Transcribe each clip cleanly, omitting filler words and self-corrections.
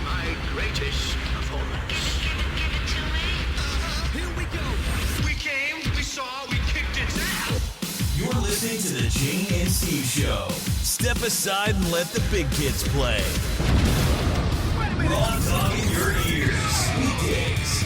my greatest performance. Here we go. We came, we saw, we kicked its ass. You're listening to the Gene and Steve Show. Step aside and let the big kids play. Raw talk in your ears. Weekdays.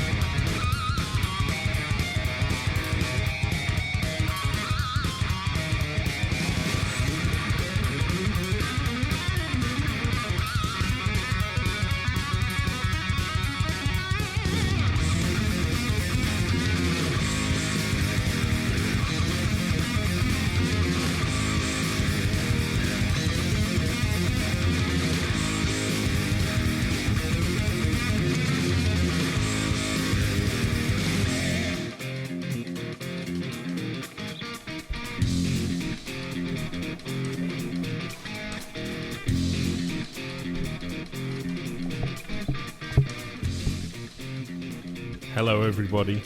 Hello, everybody.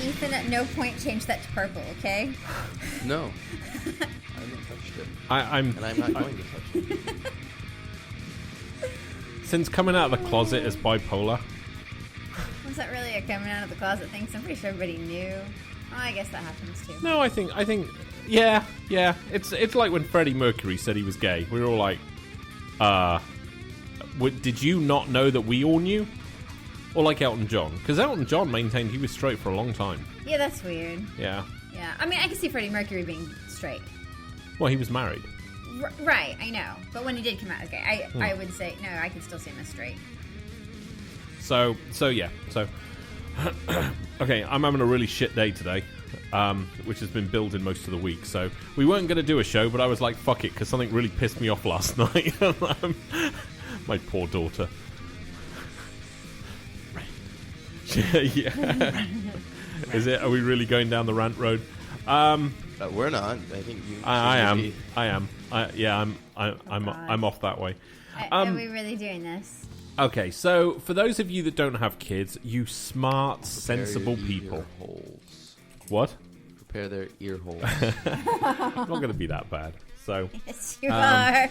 Ethan, at no point change that to purple, okay? No. I haven't touched it. I'm And I'm not going to touch it. since coming out of the closet as bipolar. Was that really a coming out of the closet thing? 'Cause I'm pretty sure everybody knew. Oh, I guess that happens too. No, I think, yeah. It's like when Freddie Mercury said he was gay. We were all like, did you not know that we all knew? Or like Elton John, because Elton John maintained he was straight for a long time. Yeah, that's weird. Yeah. Yeah, I mean, I can see Freddie Mercury being straight. Well, he was married. Right, I know. But when he did come out as gay, I would say, no, I could still see him as straight. So yeah. So, okay, I'm having a really shit day today, which has been building most of the week. So we weren't going to do a show, but I was like, fuck it, because something really pissed me off last night. My poor daughter. Yeah. Is it? Are we really going down the rant road? We're not. I think you. I am. be. I am. I'm off that way. Are we really doing this? Okay, so for those of you that don't have kids, you smart, Prepare sensible your people. Ear holes. What? Prepare their ear holes. Not going to be that bad. So Yes, you are.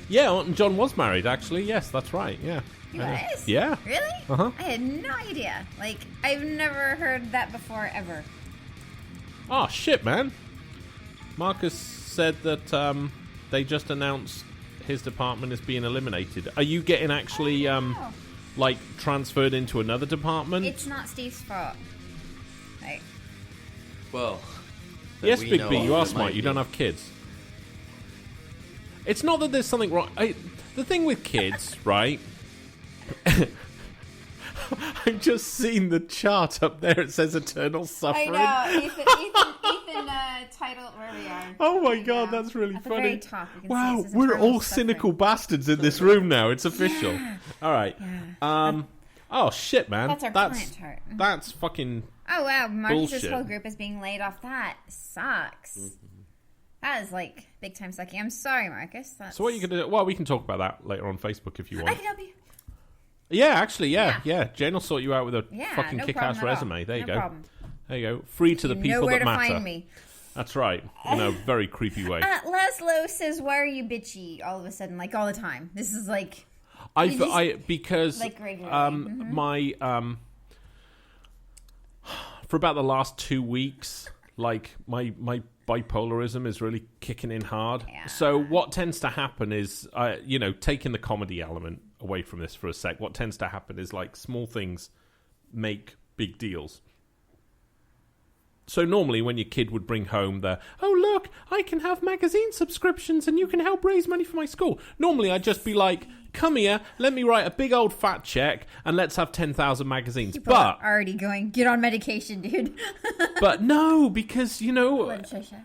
yeah, Elton John was married. Actually, yes, that's right. Yeah. He was? Yeah. Really? Uh-huh. I had no idea. Like, I've never heard that before, ever. Oh shit, man. Marcus said that they just announced his department is being eliminated. Are you getting actually like transferred into another department? It's not Steve's fault. Right. Well. that Yes, we Big know B, of, you are it smart. might You be. don't have kids. It's not that there's something wrong. The thing with kids, right? I've just seen the chart up there. It says eternal suffering. I know. Ethan titled where we are. Oh my Right god, now. that's really At the funny. very top, you can see Wow, it says we're eternal all suffering. cynical bastards in this room now. It's official. All right. Yeah. Oh shit, man. That's our client chart. That's fucking. Oh wow, Marcus's Bullshit. whole group is being laid off. That sucks. That is like big time sucking. I'm sorry, Marcus. That's... So what are you gonna do? Well, we can talk about that later on Facebook if you want. I can help you. Yeah, actually, yeah. Jane will sort you out with a Yeah, fucking no kick-ass problem at all. resume. There you No go. problem. There you go. Free to the You people know where that to matter. find me. That's right. In a very creepy way. Laszlo says, "Why are you bitchy all of a sudden? Like all the time? This is like Because like regularly. my for about the last 2 weeks, like my bipolarism is really kicking in hard. Yeah. So what tends to happen is, taking the comedy element away from this for a sec, what tends to happen is like small things make big deals. So normally when your kid would bring home oh look, I can have magazine subscriptions and you can help raise money for my school. Normally I'd just be like, come here, let me write a big old fat check and let's have 10,000 magazines. people But are already going, get on medication, dude. but no, because Blood pressure.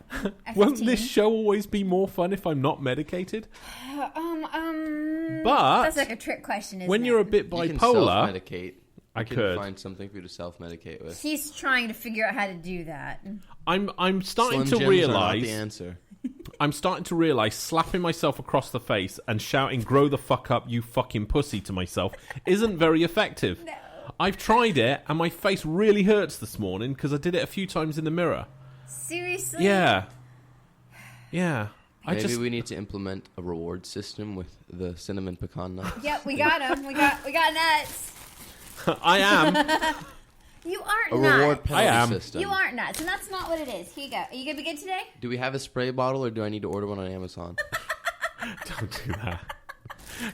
won't F15. this show always be more fun if I'm not medicated? But That's like a trick question, isn't when it? you're a bit You can bipolar, self-medicate. I You can could. find something for you to self-medicate with. He's trying to figure out how to do that. I'm starting Slim to Jims are not the realize. answer. I'm starting to realize slapping myself across the face and shouting "Grow the fuck up, you fucking pussy" to myself isn't very effective. No. I've tried it and my face really hurts this morning because I did it a few times in the mirror. Seriously? Yeah. Maybe we need to implement a reward system with the cinnamon pecan nuts. Yep, we got them. We got nuts. I am. You aren't A nuts. reward penalty I am. system. You aren't nuts, and that's not what it is. Here you go. Are you gonna be good today? Do we have a spray bottle, or do I need to order one on Amazon? Don't do that.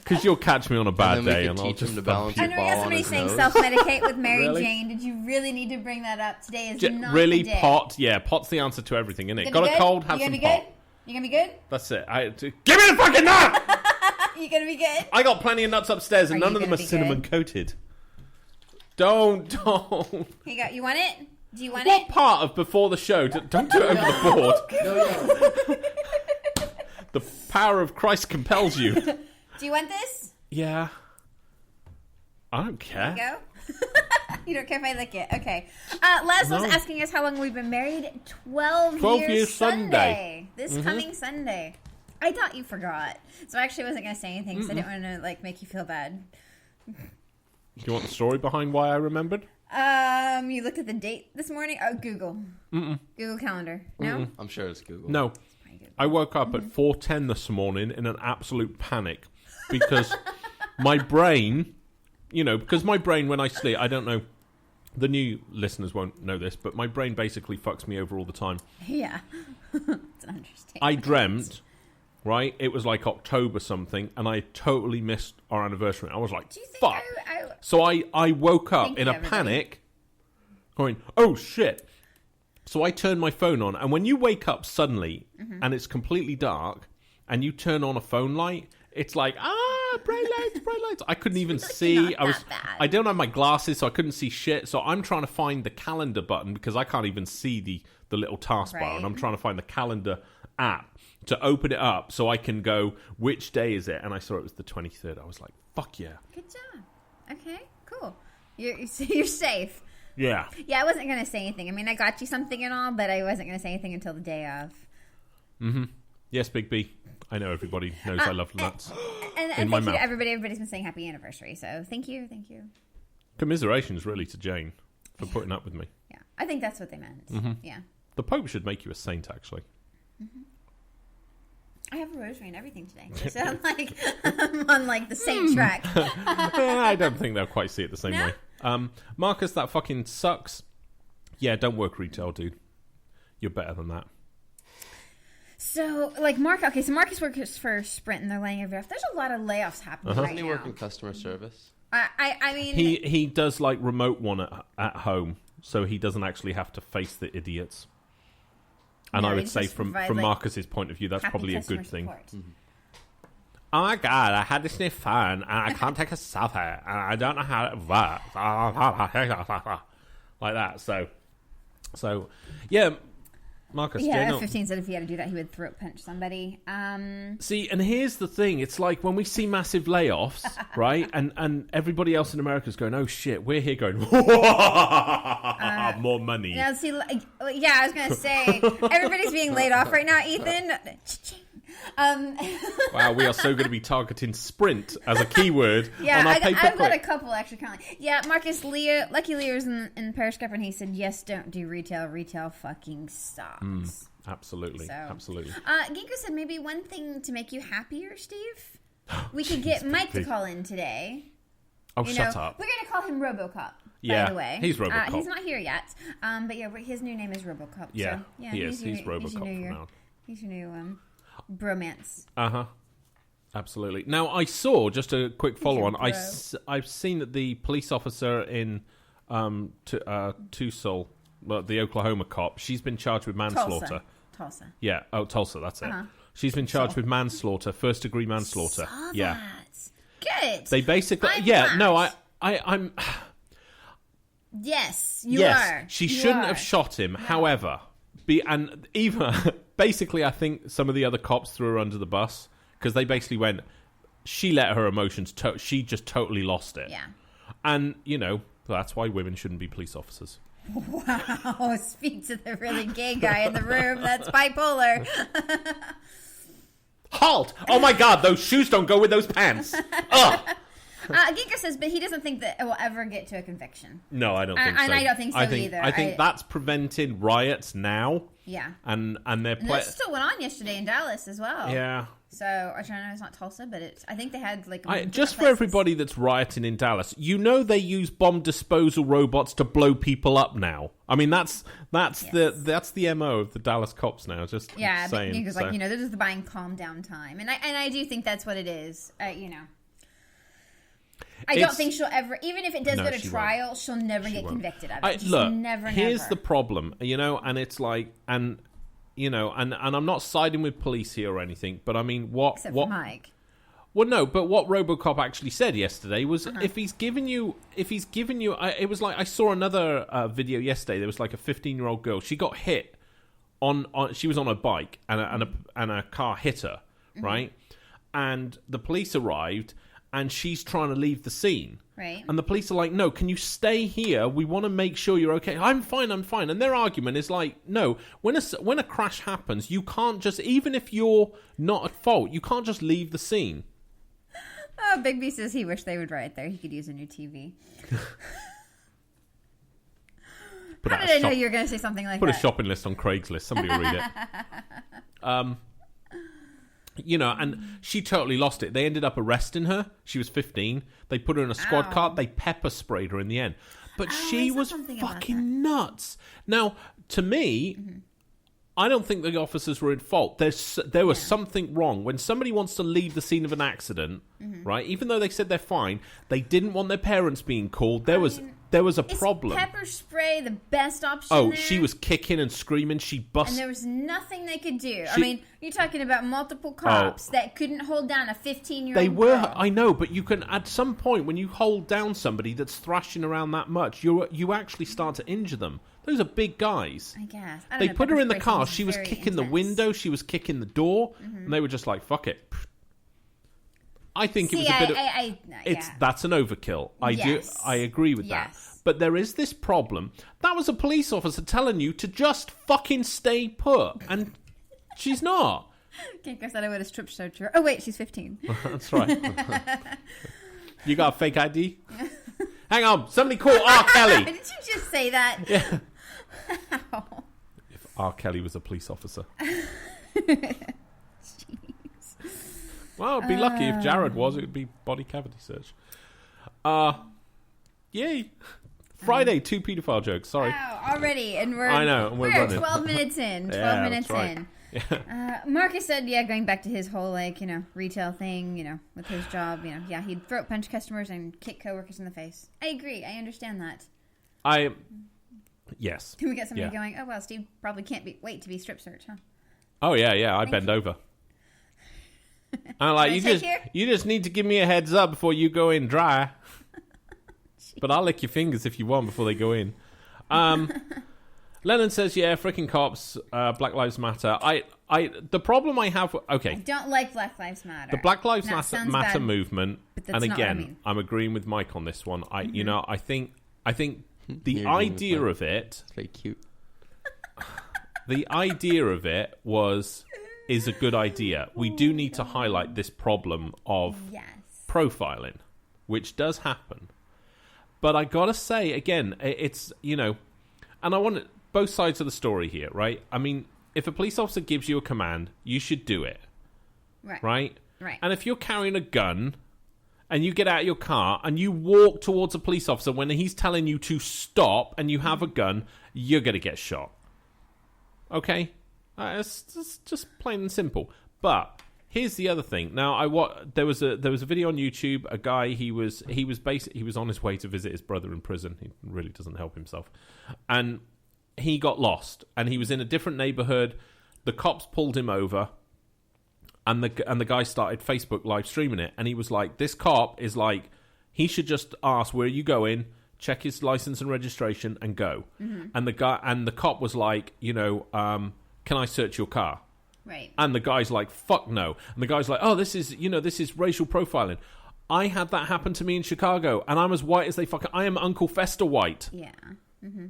Because you'll catch me on a bad and then day, we and can I'll teach just him to fuck balance you. I his know we got ball on somebody his saying nose. self-medicate with Mary Really? Jane. Did you really need to bring that up? Today is not Really, the day. pot? Yeah, pot's the answer to everything, isn't it? You Got gonna a be cold? good? Have You some gonna be pot. good? You gonna be good? That's it. Give me the fucking nut! You gonna be good? I got plenty of nuts upstairs, and Are none you of them gonna are be cinnamon good? coated. Don't. Here you go. You want it? Do you want What it? part of before the show? Don't do it over the board. The power of Christ compels you. Do you want this? Yeah. I don't care. Go. You don't care if I lick it. Okay. Laszlo's No. asking us how long we've been married. 12 years years Sunday. This coming Sunday. I thought you forgot. So I actually wasn't going to say anything because I didn't want to make you feel bad. Do you want the story behind why I remembered? You looked at the date this morning? Oh, Google. Google Calendar. No? I'm sure it's Google. No. Probably Google. I woke up at 4:10 this morning in an absolute panic because my brain, because my brain when I sleep, I don't know, the new listeners won't know this, but my brain basically fucks me over all the time. Yeah. It's an understatement. I dreamt, right, it was like October something, and I totally missed our anniversary. I was like, Do you think fuck. I So I woke up Thank in you, a everybody. panic, going, oh shit. So I turned my phone on, and when you wake up suddenly Mm-hmm. and it's completely dark, and you turn on a phone light, it's like, bright lights, bright lights. I couldn't even really see. not that bad. I don't have my glasses, so I couldn't see shit. So I'm trying to find the calendar button because I can't even see the little taskbar, Right. and I'm trying to find the calendar app to open it up so I can go, which day is it? And I saw it was the 23rd. I was like, fuck yeah. Good job. Okay, cool. You're safe. Yeah. Yeah, I wasn't going to say anything. I mean, I got you something and all, but I wasn't going to say anything until the day of. Yes, Big B. I know everybody knows I love nuts. And In thank my you to mouth. everybody. Everybody's been saying happy anniversary. So thank you. Commiserations, really, to Jane for putting up with me. Yeah, I think that's what they meant. Mm-hmm. Yeah. The Pope should make you a saint, actually. I have a rosary and everything today. So I'm on like the same track. I don't think they'll quite see it the same No? way. Marcus, that fucking sucks. Yeah, don't work retail, dude. You're better than that. So Marcus works for Sprint and they're laying everybody off. There's a lot of layoffs happening right Doesn't he work now. in customer service? I mean, He does like remote one at home, so he doesn't actually have to face the idiots. And No, I he would say just from provide, like, Marcus's point of view, that's happy probably a customer good thing. support. Oh my god, I had this new phone and I can't take a selfie and I don't know how it works. Like that. So yeah, Marcus, Yeah, Jane, F-15 said if he had to do that, he would throat punch somebody. see, and here's the thing: it's like when we see massive layoffs, right? And everybody else in America is going, "Oh shit," we're here going, "More money." Now, see, yeah, I was gonna say everybody's being laid off right now. Ethan, Wow, we are so going to be targeting Sprint as a keyword yeah, on our I've pay-per-click. got a couple actually. Currently. Yeah, Marcus Lucky Lear's in Periscope, and he said, "Yes, don't do retail. Retail fucking sucks." Absolutely, So. absolutely. Ginkgo said maybe one thing to make you happier, Steve. We could get Mike to Steve. call in today. Oh, You shut know, up. we're gonna call him RoboCop. Yeah, by the way, he's RoboCop. He's not here yet. But yeah, his new name is RoboCop. Yeah, so, yeah, he is. He's your- RoboCop your from new- now. He's your new bromance. Uh-huh. Absolutely. Now, I saw, just a quick follow-on, Bro. I've seen that the police officer in Tucson, well, the Oklahoma cop, she's been charged with manslaughter. Tulsa. Yeah. Oh, Tulsa, that's it. Uh-huh. She's been charged with manslaughter, first-degree manslaughter. Saw Yeah. that. Good. They basically... I'm yeah, glad. no, I'm... Yes, you yes, are. she You shouldn't are. have shot him. However, and even basically, I think some of the other cops threw her under the bus because they basically went. She let her emotions. She just totally lost it. Yeah. And that's why women shouldn't be police officers. Wow. Speak to the really gay guy in the room. That's bipolar. Halt! Oh my God, those shoes don't go with those pants. Ugh. Ginker says, but he doesn't think that it will ever get to a conviction. No, I don't think so. And I don't think so either. I think that's prevented riots now. Yeah. And they're And this still went on yesterday in Dallas as well. Yeah. So, I know it's not Tulsa, but I think they had like... Just for everybody that's rioting in Dallas, you know they use bomb disposal robots to blow people up now. I mean, that's the MO of the Dallas cops now. Just yeah, saying. But Ginker's like, they're just buying calm down time, and I do think that's what it is. I don't think she'll ever, even if it does go to trial, she'll never get convicted of it. Look, never. Here's the problem, and it's like, and I'm not siding with police here or anything, but I mean, Except for Mike. Well, no, but what RoboCop actually said yesterday was if he's giving you, it was like I saw another video yesterday. There was like a 15-year-old girl. She got hit on she was on a bike and a car hit her, right? And the police arrived. And she's trying to leave the scene. Right. And the police are like, no, can you stay here? We want to make sure you're okay. I'm fine. And their argument is like, no, when a crash happens, you can't just, even if you're not at fault, you can't just leave the scene. Oh, Bigby says he wished they would riot there. He could use a new TV. How did I know you were going to say something like that? Put a shopping list on Craigslist. Somebody will read it. And she totally lost it. They ended up arresting her. She was 15. They put her in a squad car. They pepper sprayed her in the end. But she was fucking nuts. Now, to me, I don't think the officers were at fault. There was something wrong. When somebody wants to leave the scene of an accident, right, even though they said they're fine, they didn't want their parents being called. There was a problem. Is pepper spray the best option there? She was kicking and screaming. She busted. And there was nothing they could do. I mean, you're talking about multiple cops that couldn't hold down a 15-year-old They were, girl. I know, but you can, at some point, when you hold down somebody that's thrashing around that much, you actually start to injure them. Those are big guys. I guess. They put her in the car. She was kicking the window. She was kicking the door. And they were just like, fuck it. I think it was a bit of... That's an overkill. I agree with that. But there is this problem. That was a police officer telling you to just fucking stay put. And she's not. Ginker said I would have strip searched her. Oh, wait, she's 15. That's right. You got a fake ID? Hang on. Somebody call R. Kelly. Did you just say that? Yeah. Wow. If R. Kelly was a police officer. Jeez. Well, it'd be lucky if Jared was. It would be body cavity search. Yay. Friday, 2 paedophile jokes. Sorry. Wow, already. And we're 12 minutes in. 12 minutes in. Yeah. Marcus said, going back to his whole, retail thing, with his job, he'd throat punch customers and kick coworkers in the face. I agree. I understand that. Yes. We got somebody going, oh, well, Steve probably can't wait to be strip searched, huh? Oh, yeah. I bend over. I'm like, you just need to give me a heads up before you go in dry. But I'll lick your fingers if you want before they go in. Lennon says, freaking cops, Black Lives Matter. The problem I have... Okay. I don't like Black Lives Matter. The Black Lives Matter movement, and again, I'm agreeing with Mike on this one. I think the idea of it... It's very cute. The idea of it is a good idea. We do need to highlight this problem of profiling, which does happen. But I gotta say, again, it's, and I want both sides of the story here, right? I mean, if a police officer gives you a command, you should do it. Right? Right. And if you're carrying a gun and you get out of your car and you walk towards a police officer when he's telling you to stop and you have a gun, you're gonna get shot. Okay? It's just plain and simple. But... here's the other thing. Now, there was a video on YouTube. A guy he was on his way to visit his brother in prison. He really doesn't help himself, and he got lost. And he was in a different neighborhood. The cops pulled him over, and the guy started Facebook live streaming it. And he was like, "This cop is like, he should just ask where are you going, check his license and registration, and go." Mm-hmm. And the cop was like, "Can I search your car?" Right. And the guy's like, fuck no. And the guy's like, oh, this is racial profiling. I had that happen to me in Chicago, and I'm as white as they fucking... I am Uncle Fester white. Yeah. Mm-hmm.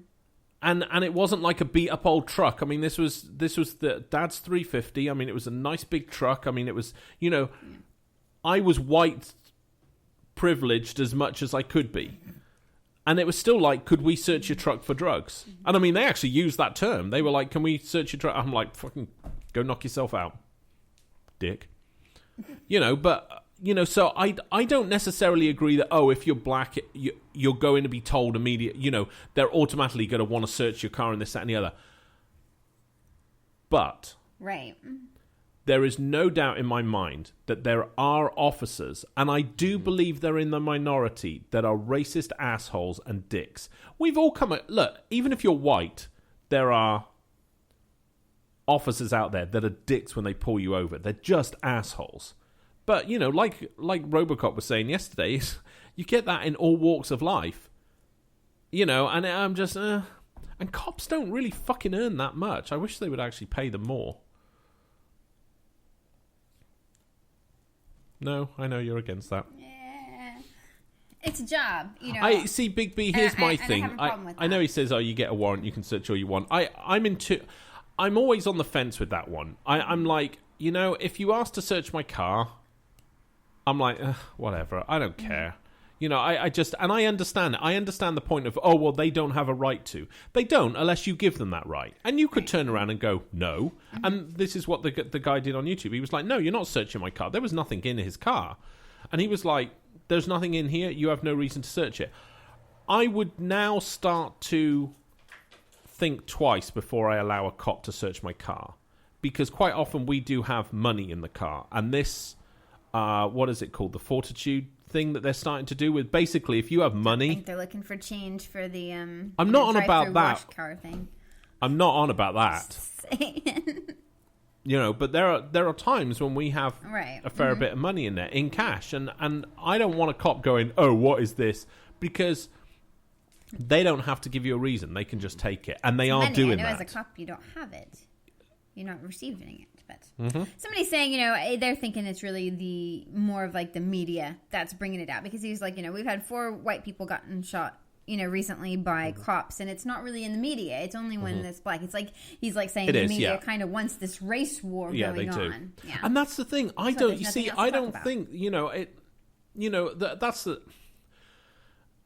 And it wasn't like a beat-up old truck. I mean, this was the dad's 350. I mean, it was a nice big truck. I mean, it was, I was white privileged as much as I could be. And it was still like, could we search your truck for drugs? And I mean, they actually used that term. They were like, can we search your truck? I'm like, fucking go knock yourself out, dick. But, so I don't necessarily agree that, if you're black, you're going to be told immediately, they're automatically going to want to search your car and this, that, and the other. But... Right. There is no doubt in my mind that there are officers, and I do believe they're in the minority, that are racist assholes and dicks. We've all look, even if you're white, there are officers out there that are dicks when they pull you over. They're just assholes. But, like Robocop was saying yesterday, you get that in all walks of life. And I'm just... and cops don't really fucking earn that much. I wish they would actually pay them more. No, I know you're against that. Yeah. It's a job, I see, Big B, here's my thing. I have a problem with I know he says, you get a warrant, you can search all you want. I'm always on the fence with that one. I'm like, if you ask to search my car, I'm like, whatever, I don't care. I just, and I understand the point of, they don't have a right to. They don't, unless you give them that right. And you could turn around and go, no. Mm-hmm. And this is what the guy did on YouTube. He was like, no, you're not searching my car. There was nothing in his car. And he was like, there's nothing in here. You have no reason to search it. I would now start to think twice before I allow a cop to search my car. Because quite often we do have money in the car. And this, what is it called? The Fortitude thing that they're starting to do with, basically, if you have money, I think they're looking for change for the I'm not on about that car thing. I'm not on about that. But there are times when we have a fair bit of money in there in cash, and I don't want a cop going, what is this? Because they don't have to give you a reason. They can just take it, and they are doing that. As a cop, you don't have it. You're not receiving it. But somebody's saying, they're thinking it's really the more of like the media that's bringing it out, because he's like, we've had 4 white people gotten shot, recently by cops, and it's not really in the media. It's only when it's black. It's like he's like saying the media kind of wants this race war going they do. on. Yeah, and that's the thing. I don't think that's the.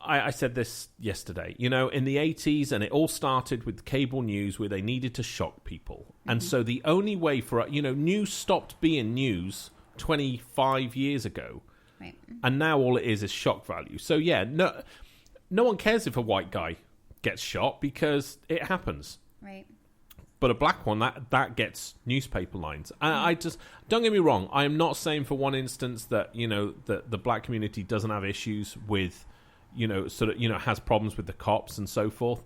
I said this yesterday, in the 80s, and it all started with cable news where they needed to shock people. And so the only way for, news stopped being news 25 years ago. Right. And now all it is shock value. So, no one cares if a white guy gets shot because it happens. Right. But a black one, that gets newspaper lines. And I just, don't get me wrong, I am not saying for one instance that, that the black community doesn't have issues with... has problems with the cops and so forth.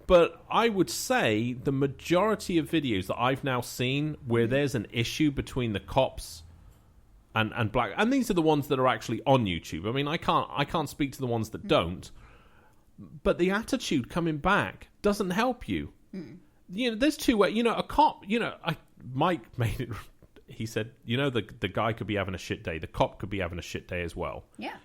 But I would say the majority of videos that I've now seen where there's an issue between the cops and black, and these are the ones that are actually on YouTube. I mean, I can't speak to the ones that don't, but the attitude coming back doesn't help you. There's two ways. A cop. Mike made it. He said, the guy could be having a shit day. The cop could be having a shit day as well. Yeah.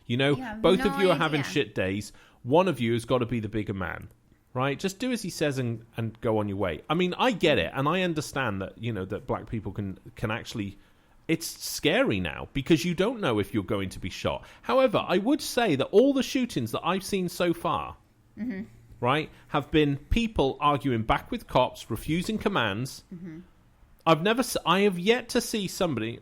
Both of you are having shit days. One of you has got to be the bigger man, right? Just do as he says and go on your way. I mean, I get it, and I understand that, that black people can actually... It's scary now because you don't know if you're going to be shot. However, I would say that all the shootings that I've seen so far, right, have been people arguing back with cops, refusing commands... I have yet to see somebody...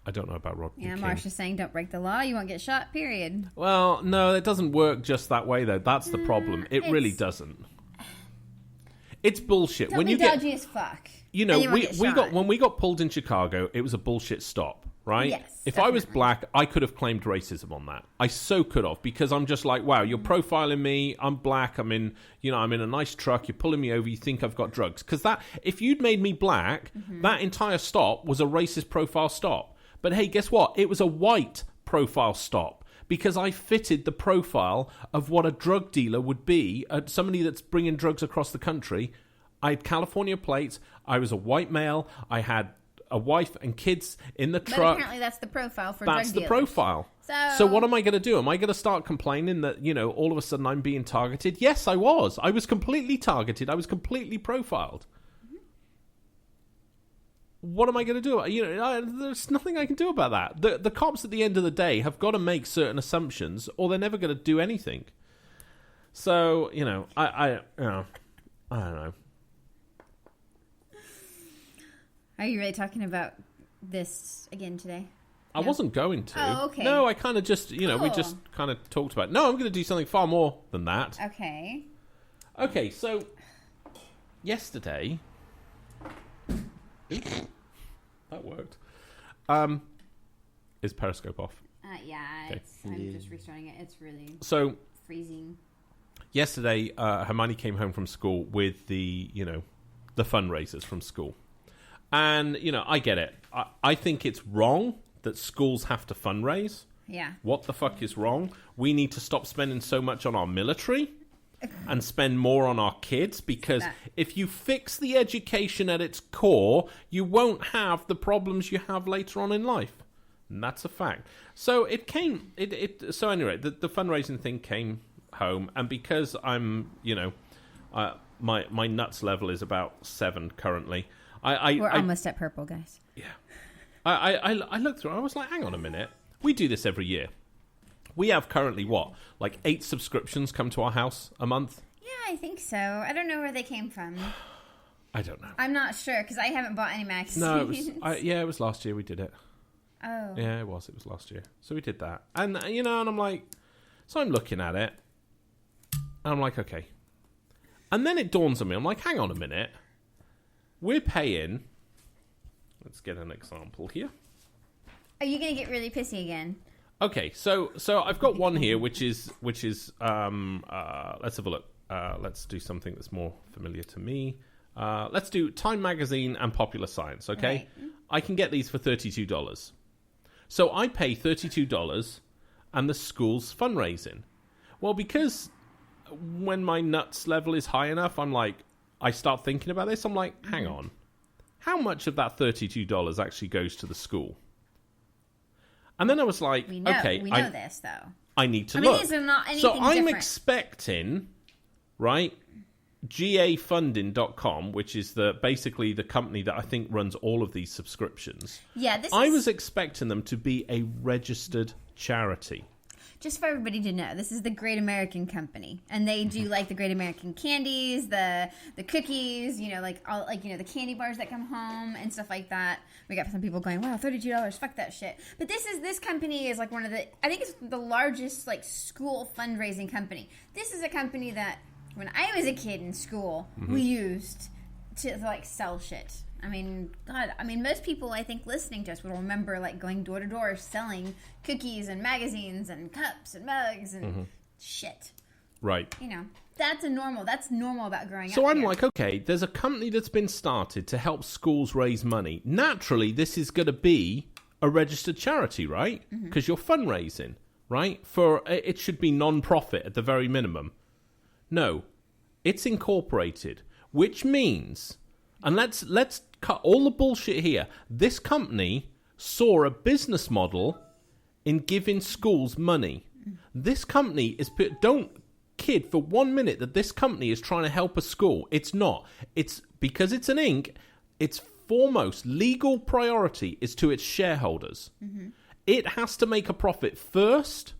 I don't know about Rodney King. Marsha's saying don't break the law, you won't get shot, period. Well, no, it doesn't work just that way, though. That's the problem. It really doesn't. It's bullshit. Don't be dodgy as fuck. When we got pulled in Chicago, it was a bullshit stop, right? Yes. If I was black, I could have claimed racism on that. I so could have, because I'm just like, wow, you're profiling me. I'm black. I'm in a nice truck. You're pulling me over. You think I've got drugs? Because if you'd made me black, that entire stop was a racist profile stop. But hey, guess what? It was a white profile stop because I fitted the profile of what a drug dealer would be, somebody that's bringing drugs across the country. I had California plates. I was a white male. I had a wife and kids in the truck. But apparently that's the profile for drug dealers. That's the profile. So what am I going to do? Am I going to start complaining that, all of a sudden I'm being targeted? Yes, I was. I was completely targeted. I was completely profiled. what am I going to do? There's nothing I can do about that. The cops at the end of the day have got to make certain assumptions, or they're never going to do anything. So I don't know. Are you really talking about this again today? I wasn't going to. Oh, okay. No, I kind of just, we Cool. just kind of talked about it. No, I'm going to do something far more than that. Okay. Okay, so yesterday... that worked. Is Periscope off? Yeah, Okay. I'm just restarting it. It's really freezing. Yesterday, Hermione came home from school with the fundraisers from school. And, I get it. I think it's wrong that schools have to fundraise. Yeah. What the fuck is wrong? We need to stop spending so much on our military and spend more on our kids, because if you fix the education at its core, you won't have the problems you have later on in life. And that's a fact. So so anyway, the fundraising thing came home, and because I'm, my nuts level is about 7 currently. We're almost at purple, guys. Yeah. I looked through, I was like, hang on a minute. We do this every year. We have currently, 8 subscriptions come to our house a month? Yeah, I think so. I don't know where they came from. I don't know. I'm not sure, because I haven't bought any magazines. No, it was last year we did it. Oh. Yeah, it was last year. So we did that. And, and I'm like, so I'm looking at it, and I'm like, okay. And then it dawns on me, I'm like, hang on a minute. We're paying, let's get an example here. Are you going to get really pissy again? Okay, so I've got one here, which is let's have a look. Let's do something that's more familiar to me. Let's do Time Magazine and Popular Science, okay? Right. I can get these for $32. So I pay $32 and the school's fundraising. Well, because when my nuts level is high enough, I start thinking about this. I'm like, hang on. How much of that $32 actually goes to the school? And then I was like, we know this, though. I need to look. These are not anything so I'm different. expecting, right, gafunding.com, which is basically the company that I think runs all of these subscriptions. Yeah, I was expecting them to be a registered charity. Just for everybody to know, this is the Great American Company, and they do the Great American candies, the cookies, the candy bars that come home and stuff like that. We got some people going, "Wow, $32, fuck that shit." But this company is one of the, I think it's the largest school fundraising company. This is a company that when I was a kid in school, we used to sell shit. Most people, I think, listening to us will remember, going door to door selling cookies and magazines and cups and mugs and shit. Right. That's normal about growing up. So I'm like, okay, there's a company that's been started to help schools raise money. Naturally, this is going to be a registered charity, right? Because you're fundraising, right? It should be non-profit at the very minimum. No, it's incorporated, which means, and let's cut all the bullshit here. This company saw a business model in giving schools money. This company don't kid for 1 minute that this company is trying to help a school. It's not. It's because it's an Inc. Its foremost legal priority is to its shareholders. It has to make a profit first,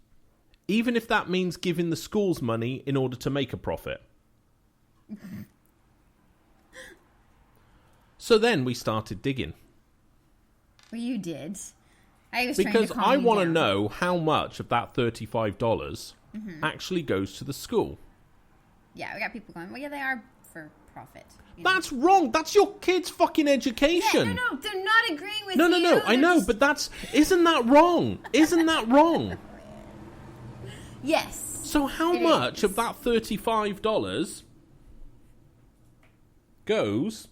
even if that means giving the schools money in order to make a profit. So then we started digging. Well, you did. I was because trying to I want to know how much of that $35 actually goes to the school. Yeah, we got people going, well, yeah, they are for profit. That's wrong. That's your kid's fucking education. Yeah, no, they're not agreeing with you. No, I know, but isn't that wrong? Isn't that wrong? Yes. So how much of that $35 goes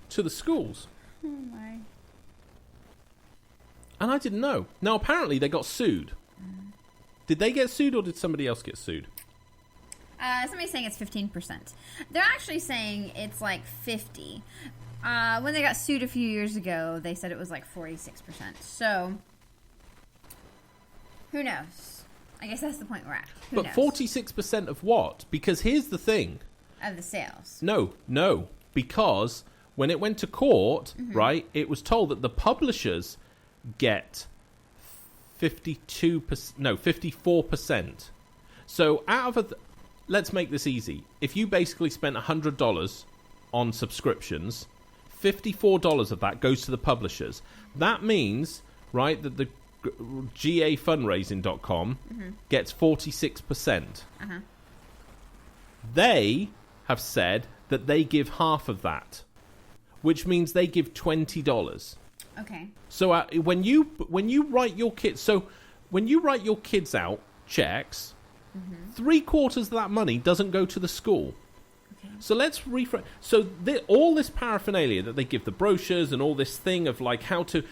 to the schools? Oh my. And I didn't know. Now, apparently they got sued. Did they get sued or did somebody else get sued? Somebody's saying it's 15%. They're actually saying it's 50. When they got sued a few years ago, they said it was 46%. So, who knows? I guess that's the point we're at. Who knows? 46% of what? Because here's the thing. of the sales. No, because when it went to court, right, it was told that the publishers get 54%. So out of let's make this easy. If you basically spent $100 on subscriptions, $54 of that goes to the publishers. That means, right, that the GAfundraising.com gets 46%. They have said that they give half of that, which means they give $20. Okay. So when you write your kids, out checks, 3/4 of that money doesn't go to the school. Okay. So let's rephrase. So all this paraphernalia that they give, the brochures and all this thing of like how to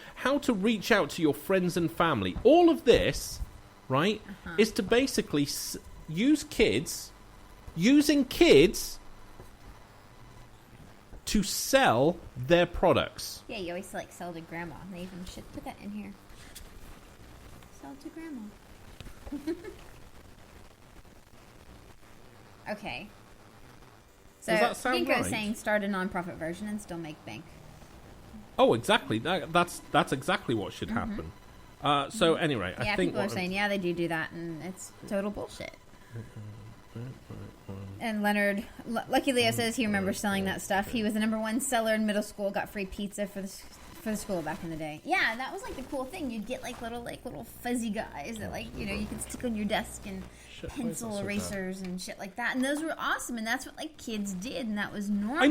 reach out to your friends and family, all of this, right, is to basically using kids to sell their products. Yeah, you always like sell to grandma. They even should put that in here. Sell to grandma. Okay. So Does that sound Ginkgo's right? saying start a non-profit version and still make bank. Oh, exactly. That's exactly what should happen. So anyway, Yeah, I think people are saying, yeah, they do that, and it's total bullshit. And Leonard, Lucky Leo says he remembers selling that stuff. He was the #1 seller in middle school, got free pizza for the school back in the day. Yeah, that was like the cool thing. You'd get like little fuzzy guys that you could stick on your desk and pencil erasers and shit like that. And those were awesome. And that's what kids did, and that was normal. I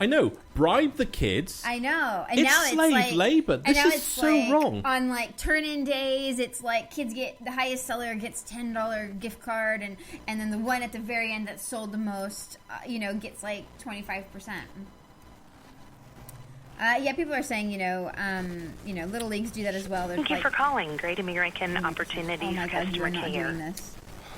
know. Bribe the kids. I know. And It's now slave labor. This is so wrong. On turn-in days, it's like kids get the highest seller gets $10 gift card, and then the one at the very end that sold the most, gets 25%. Yeah, people are saying, Little Leagues do that as well. Thank you for calling Great American Opportunity Customer Care.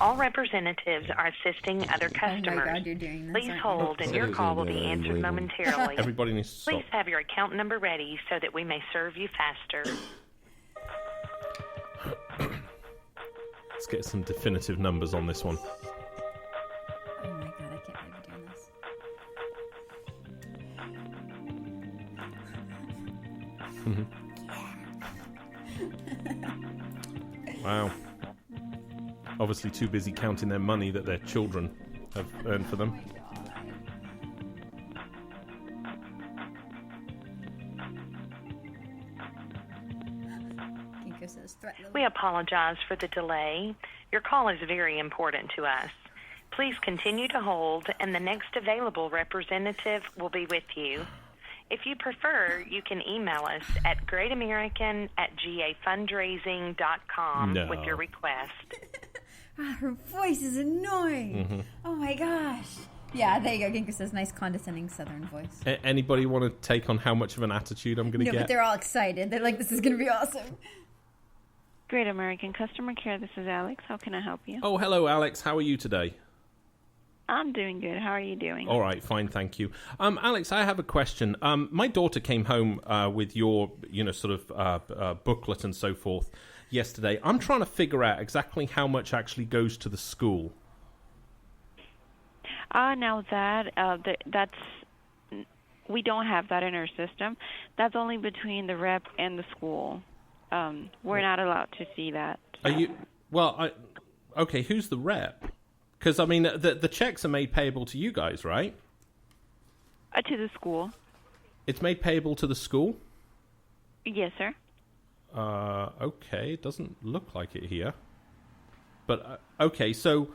All representatives are assisting other customers. Oh my God, you're doing this. Please hold, and your call will be answered momentarily. Everybody needs to Please stop. have your account number ready so that we may serve you faster. Let's get some definitive numbers on this one. Oh my God, I can't believe you're doing this. Wow. Obviously too busy counting their money that their children have earned for them. Ginkgo says threat level. We apologize for the delay. Your call is very important to us. Please continue to hold, and the next available representative will be with you. If you prefer, you can email us at greatamerican@gafundraising.com with your request. Her voice is annoying. Oh my gosh. Yeah, there you go. Ginkgo says nice condescending southern voice. Anybody want to take on how much of an attitude I'm going to No, get? but they're all excited. They're like, this is going to be awesome. Great American Customer Care, this is Alex. How can I help you? Oh, hello, Alex. How are you today? I'm doing good. How are you doing? All right, fine, thank you. Alex, I have a question. My daughter came home with your, booklet and so forth yesterday. I'm trying to figure out exactly how much actually goes to the school. Now that's we don't have that in our system. That's only between the rep and the school. We're not allowed to see that. Are you? Well, okay. Who's the rep? Because, I mean, the checks are made payable to you guys, right? To the school. It's made payable to the school? Yes, sir. Okay. It doesn't look like it here. But, okay, so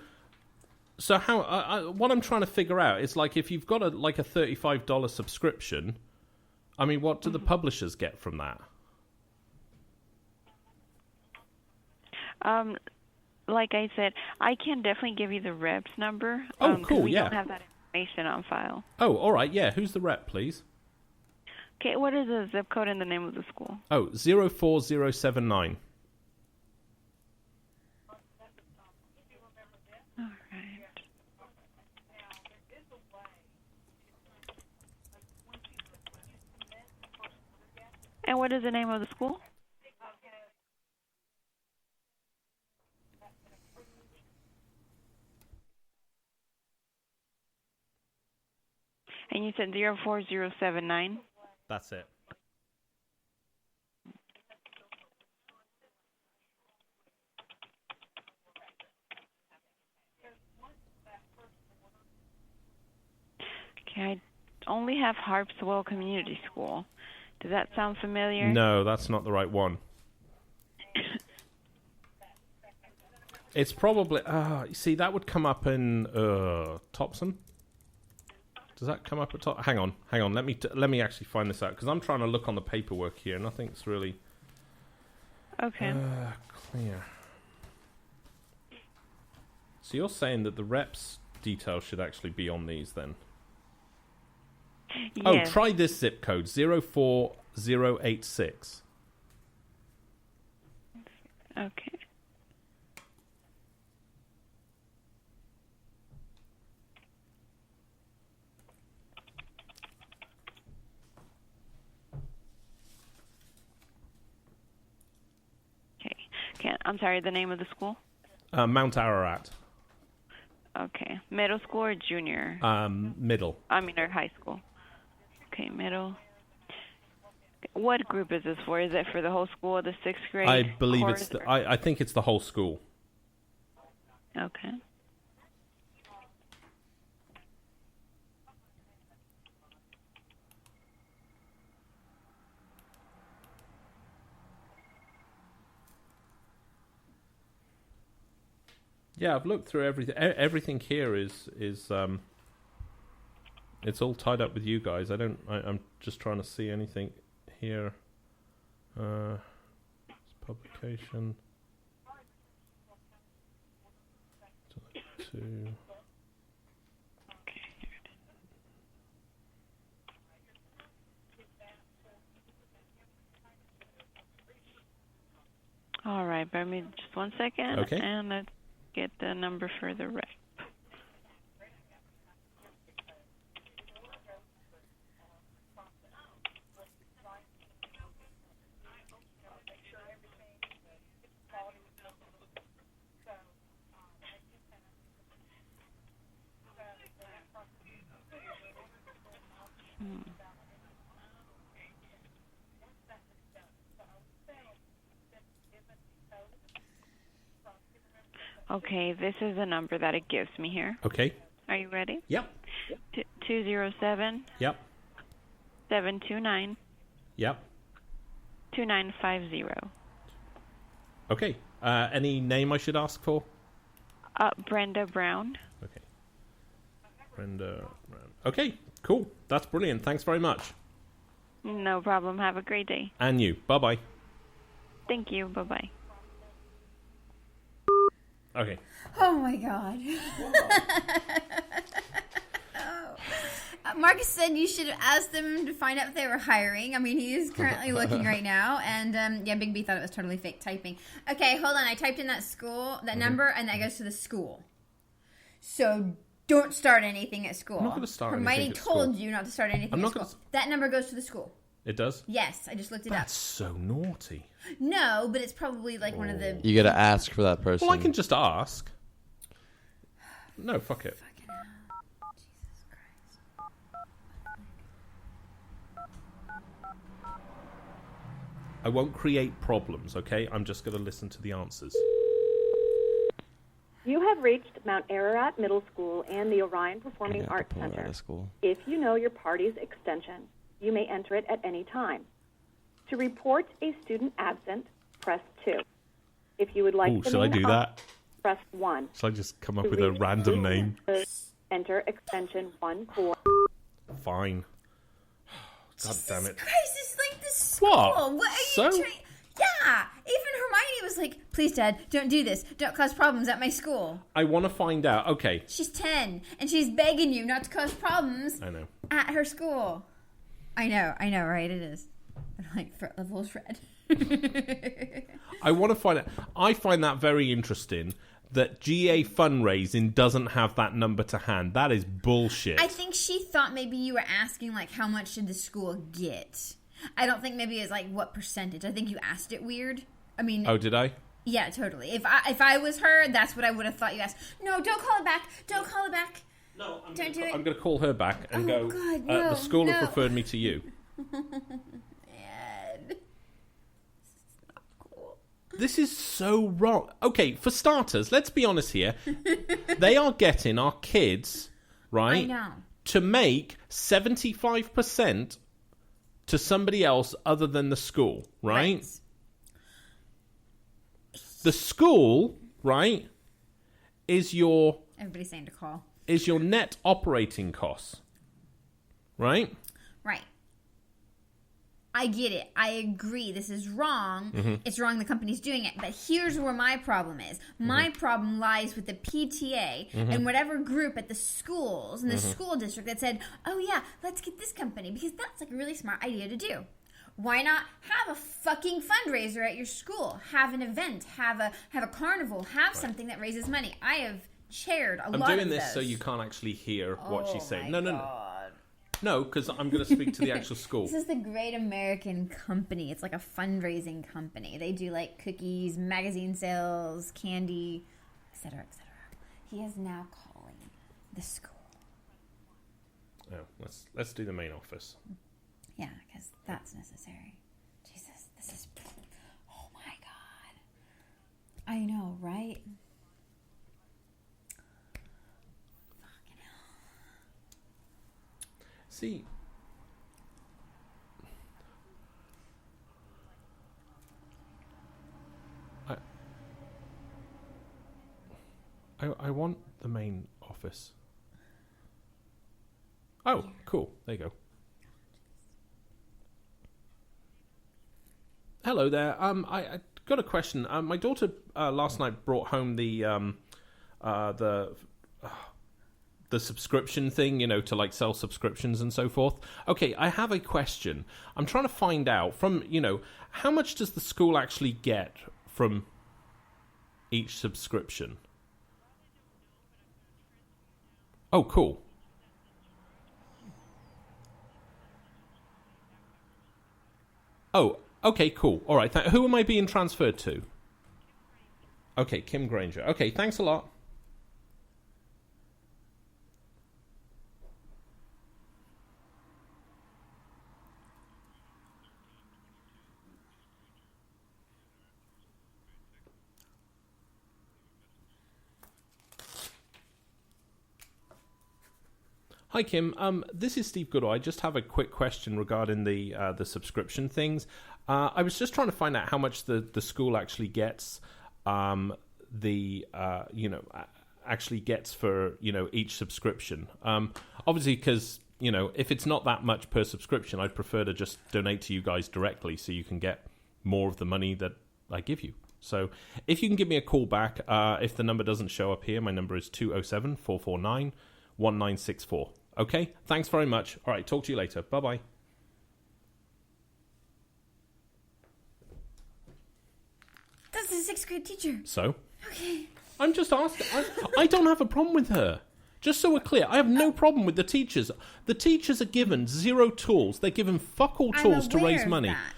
how... what I'm trying to figure out is, if you've got a $35 subscription, I mean, what do the publishers get from that? Like I said, I can definitely give you the rep's number. Oh, cool, we yeah. don't have that information on file. Oh, all right, yeah. Who's the rep, please? Okay, what is the zip code and the name of the school? Oh, 04079. All right. And what is the name of the school? And you said 04079? That's it. Okay, I only have Harpswell Community School. Does that sound familiar? No, that's not the right one. It's probably... you see, that would come up in Topsom. Does that come up at top? Hang on. Let me actually find this out, because I'm trying to look on the paperwork here. Nothing's really... Okay. Clear. So you're saying that the reps details should actually be on these then? Yes. Oh, try this zip code, 04086. Okay. Okay. I'm sorry, the name of the school? Mount Ararat. Okay. Middle school or junior? Middle. Or high school. Okay, middle. What group is this for? Is it for the whole school, the 6th grade? I believe it's... I think it's the whole school. Okay. Yeah, I've looked through everything. Everything here is it's all tied up with you guys. I'm just trying to see anything here. Publication. Two. All right, bear me just 1 second. Okay. And let's get the number for the rep. Okay, this is the number that it gives me here. Okay. Are you ready? Yep. 207 Yep. 729 Yep. 2950. Okay. Any name I should ask for? Brenda Brown. Okay. Brenda Brown. Okay, cool. That's brilliant. Thanks very much. No problem. Have a great day. And you. Bye-bye. Thank you. Bye-bye. Okay. Oh my god. Marcus said you should have asked them to find out if they were hiring. I mean, he is currently looking right now. And, yeah, Big B thought it was totally fake typing. Okay, hold on. I typed in that number, and that goes to the school. So don't start anything at school. I'm not going to start Hermione anything at school. told you not to start anything at school. That number goes to the school. It does? Yes, I just looked it up. That's so naughty. No, but it's probably like one of the... You gotta ask for that person. Well, I can just ask. No, fuck it. Fucking hell. Jesus Christ. I won't create problems, okay? I'm just going to listen to the answers. You have reached Mount Ararat Middle School and the Orion Performing Arts Center. If you know your party's extension, you may enter it at any time. To report a student absent, press 2. If you would like Should I do that? Press 1. Shall I just come up with a random name? Enter extension 14. Fine. God damn it. Christ, it's like the school. What? What are you So? trying... Yeah, even Hermione was like, please, Dad, don't do this. Don't cause problems at my school. I want to find out. Okay. She's 10, and she's begging you not to cause problems I know. at her school. I know, right? It is. I'm like, threat level's red. I want to find out. I find that very interesting that GA fundraising doesn't have that number to hand. That is bullshit. I think she thought maybe you were asking, like, how much did the school get? I don't think maybe it's like what percentage. I think you asked it weird. I mean... Oh, did I? Yeah, totally. If I was her, that's what I would have thought you asked. No, don't call it back. Don't call it back. No, Don't do it. I'm going to call her back and Oh, go, God, the no, school no. have referred me to you. Ed. This is not cool. This is so wrong. Okay, for starters, let's be honest here. They are getting our kids, right, I know. to make 75% to somebody else other than the school, right? The school, right, is your Everybody's saying to call. is your net operating costs, right? Right. I get it. I agree. This is wrong. Mm-hmm. It's wrong the company's doing it. But here's where my problem is. My problem lies with the PTA Mm-hmm. and whatever group at the schools and the school district that said, oh, yeah, let's get this company. Because that's like a really smart idea to do. Why not have a fucking fundraiser at your school? Have an event. Have a carnival. Have something that raises money. I have chaired a lot of those. I'm doing this so you can't actually hear what she's saying. my No. God. No, because I'm going to speak to the actual school. This is the Great American Company. It's like a fundraising company. They do like cookies, magazine sales, candy, etc., etc. He is now calling the school. Oh, let's do the main office. Yeah, because that's necessary. Jesus, this is... Oh my God. I know, right? Fucking hell. See, I want the main office. Oh, cool. There you go. Hello there. I got a question. My daughter last night brought home the subscription thing, you know, to like sell subscriptions and so forth. Okay, I have a question. I'm trying to find out from, you know, how much does the school actually get from each subscription? Oh, cool. Oh, okay, cool. All right. Who am I being transferred to? Okay, Kim Granger. Okay, thanks a lot. Hi, Kim. This is Steve Goodall. I just have a quick question regarding the subscription things. I was just trying to find out how much the school actually gets, actually gets for, you know, each subscription. Obviously, because, you know, if it's not that much per subscription, I'd prefer to just donate to you guys directly so you can get more of the money that I give you. So if you can give me a call back, if the number doesn't show up here, my number is 207-449-1964. Okay, thanks very much. All right, talk to you later. Bye-bye. That's a 6th grade teacher. So? Okay. I'm just asking. I don't have a problem with her. Just so we're clear, I have no problem with the teachers. The teachers are given zero tools. They're given fuck all tools to raise money. That.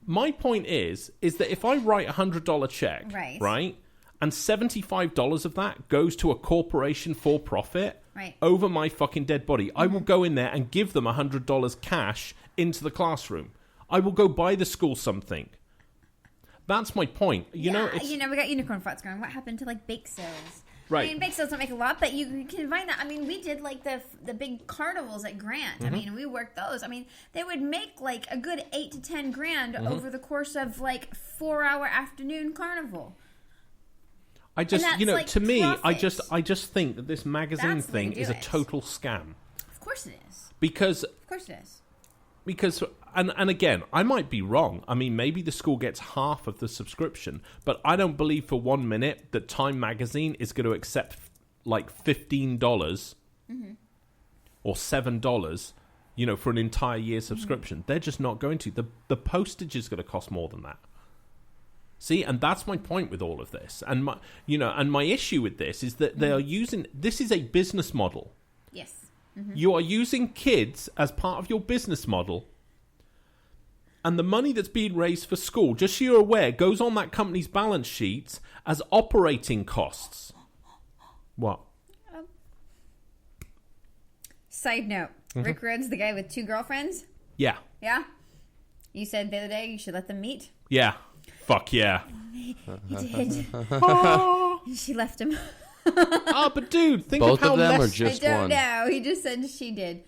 My point is that if I write a $100 check, right, and $75 of that goes to a corporation for profit, over my fucking dead body, I will go in there and give them $100 cash into the classroom. I will go buy the school something. That's my point. You know, we got unicorn farts going. What happened to like bake sales? Right. I mean, bake sales don't make a lot, but you can find that. I mean, we did like the big carnivals at Grant. I mean, we worked those. I mean, they would make like a good $8 to $10 grand over the course of like 4-hour afternoon carnival. I just, you know, like to me, profit. I just think that this magazine That's thing is a total scam. Of course it is. Of course it is. Because, and again, I might be wrong. I mean, maybe the school gets half of the subscription, but I don't believe for 1 minute that Time Magazine is going to accept like $15 or $7, you know, for an entire year subscription. They're just not going to. The postage is going to cost more than that. See, and that's my point with all of this. And my issue with this is that they are using, this is a business model. Yes. You are using kids as part of your business model, and the money that's being raised for school, just so you're aware, goes on that company's balance sheets as operating costs. What? Side note: Rick Rhodes, the guy with 2 girlfriends. Yeah. Yeah. You said the other day you should let them meet. Yeah. Fuck yeah. He did. She left him. But dude, think Both of how of them less... or just I don't one? know. He just said she did.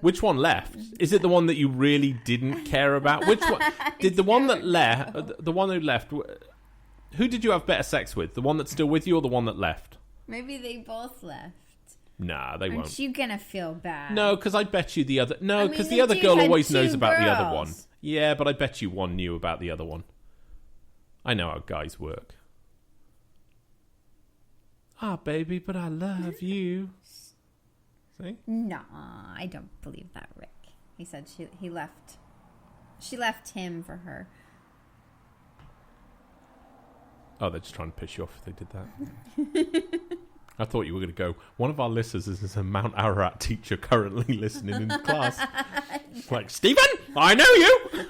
Which one left? Is it the one that you really didn't care about? Which one? Did the one that left... The one who left... Who did you have better sex with? The one that's still with you or the one that left? Maybe they both left. Nah, they won't. Aren't you gonna feel bad? No, because I bet you the other... No, because the other dude girl had always 2 knows about the other one. girls. Yeah, but I bet you one knew about the other one. I know how guys work. Ah, baby, but I love you. See? Nah, I don't believe that, Rick. He said he left. She left him for her. Oh, they're just trying to piss you off if they did that. I thought you were going to go, one of our listeners is a Mount Ararat teacher currently listening in class. Like, Stephen, I know you!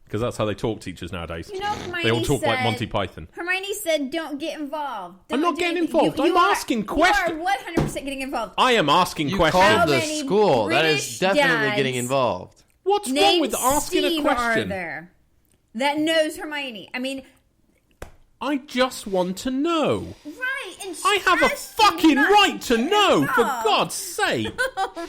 Because that's how they talk, teachers nowadays. You know, Hermione they all talk like said- Monty Python. Hermione said, "Don't get involved." I'm Don't not do getting anything." involved. I'm asking questions. You are 100% getting involved. I am asking You questions. called How the many school. That British is definitely dads getting involved. What's wrong Named with asking Steve a are question? there that knows Hermione. I mean, I just want to know. right? And I have a trust you fucking not right to know, for involved. God's sake.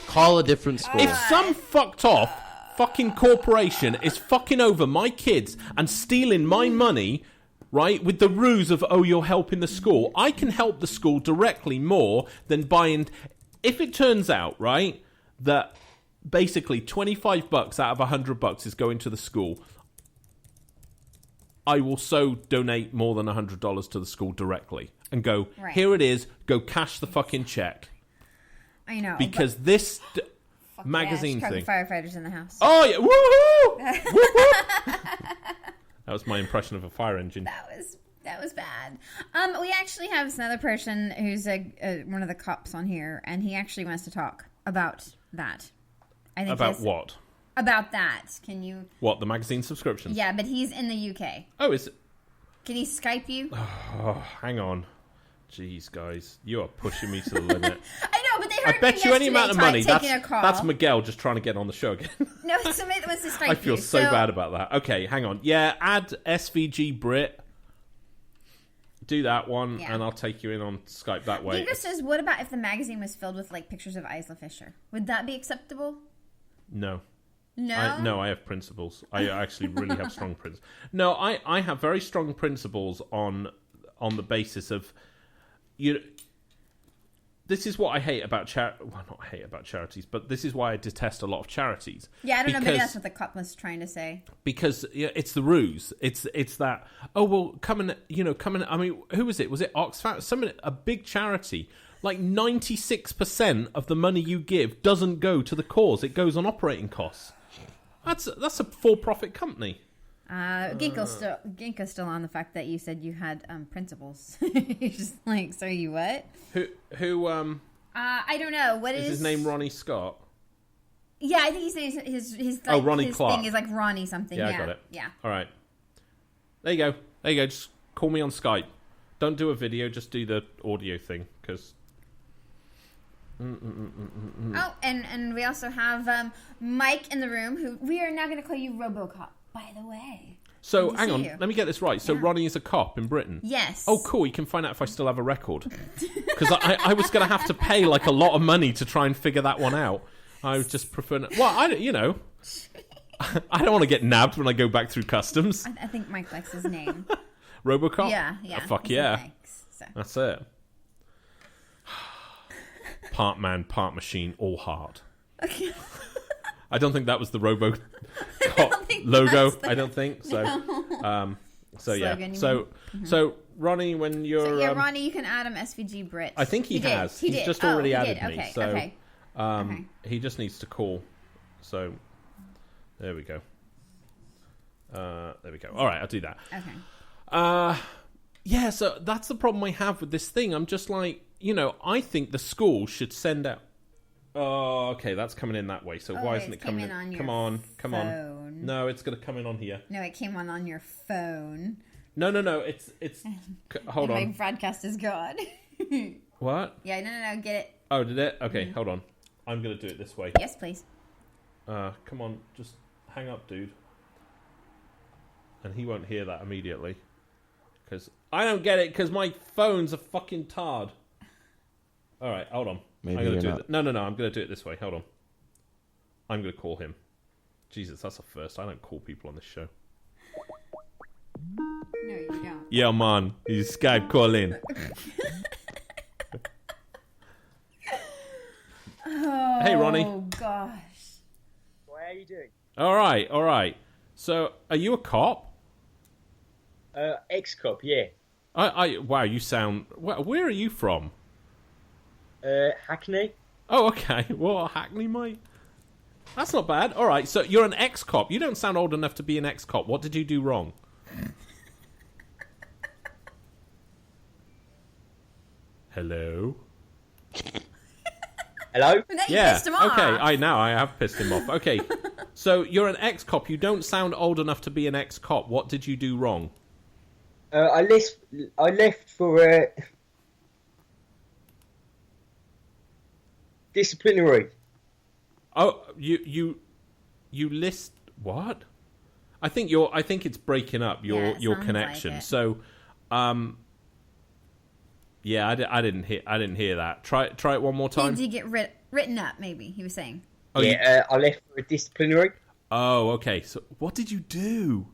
Call a different school. If some fucked off fucking corporation is fucking over my kids and stealing my money, right, with the ruse of, oh, you're helping the school, I can help the school directly more than buying... If it turns out, right, that basically $25 out of $100 is going to the school, I will so donate more than $100 to the school directly and go, Right. here it is, go cash the fucking check. I know Because this but- magazine Chicago thing... firefighters in the house. Oh, yeah. Woohoo! Woo-hoo! That was my impression of a fire engine. That was bad. We actually have another person who's one of the cops on here, and he actually wants to talk about that. I think About what? About that. Can you? What, the magazine subscription? Yeah, but he's in the UK. Oh, is it? Can he Skype you? Oh, hang on. Jeez, guys. You are pushing me to the limit. I know, but they heard I bet me you any yesterday amount of money. taking a call. That's Miguel just trying to get on the show again. No, somebody that wants to Skype you. I feel so bad about that. Okay, hang on. Yeah, add SVG Brit. Do that one, Yeah. and I'll take you in on Skype that way. Giga says, what about if the magazine was filled with, like, pictures of Isla Fisher? Would that be acceptable? No. No? I have principles. I actually really have strong principles. No, I have very strong principles on the basis of, this is what I hate about not hate about charities, but this is why I detest a lot of charities. Yeah, I don't know, maybe that's what the cop was trying to say. Because it's the ruse. It's that, oh, well, come and, I mean, who was it? Was it Oxfam? A big charity. Like 96% of the money you give doesn't go to the cause. It goes on operating costs. That's a for-profit company. Ginkgo's still on the fact that you said you had principles. He's just like, so you what? Who I don't know. What is his name? Ronnie Scott? Yeah, I think he's saying his like, Ronnie his Clark. thing is like Ronnie something. Yeah, Yeah, I got it. Yeah. All right. There you go. Just call me on Skype. Don't do a video. Just do the audio thing, because... Oh, and we also have Mike in the room, who we are now going to call you RoboCop, by the way. So, Good to hang see on. you. Let me get this right. So, Yeah. Ronnie is a cop in Britain? Yes. Oh, cool. You can find out if I still have a record. Because I was going to have to pay, like, a lot of money to try and figure that one out. I would just prefer... Well, I don't want to get nabbed when I go back through customs. I think Mike likes his name. RoboCop? Yeah. Oh, fuck he said yeah. thanks, so. That's it. Part man, part machine, all heart. Okay. I don't think that was the RoboCop think logo. that's the- I don't think so. So yeah. Slogan, you So Ronnie, when you're So yeah, Ronnie, you can add him SVG Brit. I think he has. He He's did. just already he added did. me. Okay. So Okay. Okay. he just needs to call. So there we go. There we go. All right, I'll do that. Okay. Yeah, so that's the problem I have with this thing. I'm just like, I think the school should send out... Oh, okay, that's coming in that way. So why isn't it coming in? Come on. phone. No, it's going to come in on here. No, it came on your phone. No, it's... Hold and on. my broadcast is gone. What? Yeah, no, get it. Oh, did it? Okay, hold on. I'm going to do it this way. Yes, please. Come on, just hang up, dude. And he won't hear that immediately. Because I don't get it, because my phone's a fucking tard. All right, hold on. Maybe I'm gonna you're do not. it. No, I'm going to do it this way. Hold on. I'm going to call him. Jesus, that's a first. I don't call people on this show. No, you don't. Yeah, man. You Skype call in. Hey, Ronnie. Oh, gosh. How are you doing? All right. So, are you a cop? Ex-cop, yeah. Wow, you sound... Where are you from? Hackney. Oh, okay. Well, Hackney, mate. That's not bad. All right, so you're an ex-cop. You don't sound old enough to be an ex-cop. What did you do wrong? Hello? Hello? Now you pissed him off. Okay, I have pissed him off. Okay, so you're an ex-cop. You don't sound old enough to be an ex-cop. What did you do wrong? I left for disciplinary. Oh, you list what? I think it's breaking up your connection. Like it. So, yeah, I didn't hear that. Try it one more time. Did you get written up? Maybe he was saying. Oh, yeah, I left for a disciplinary. Oh, okay. So, what did you do?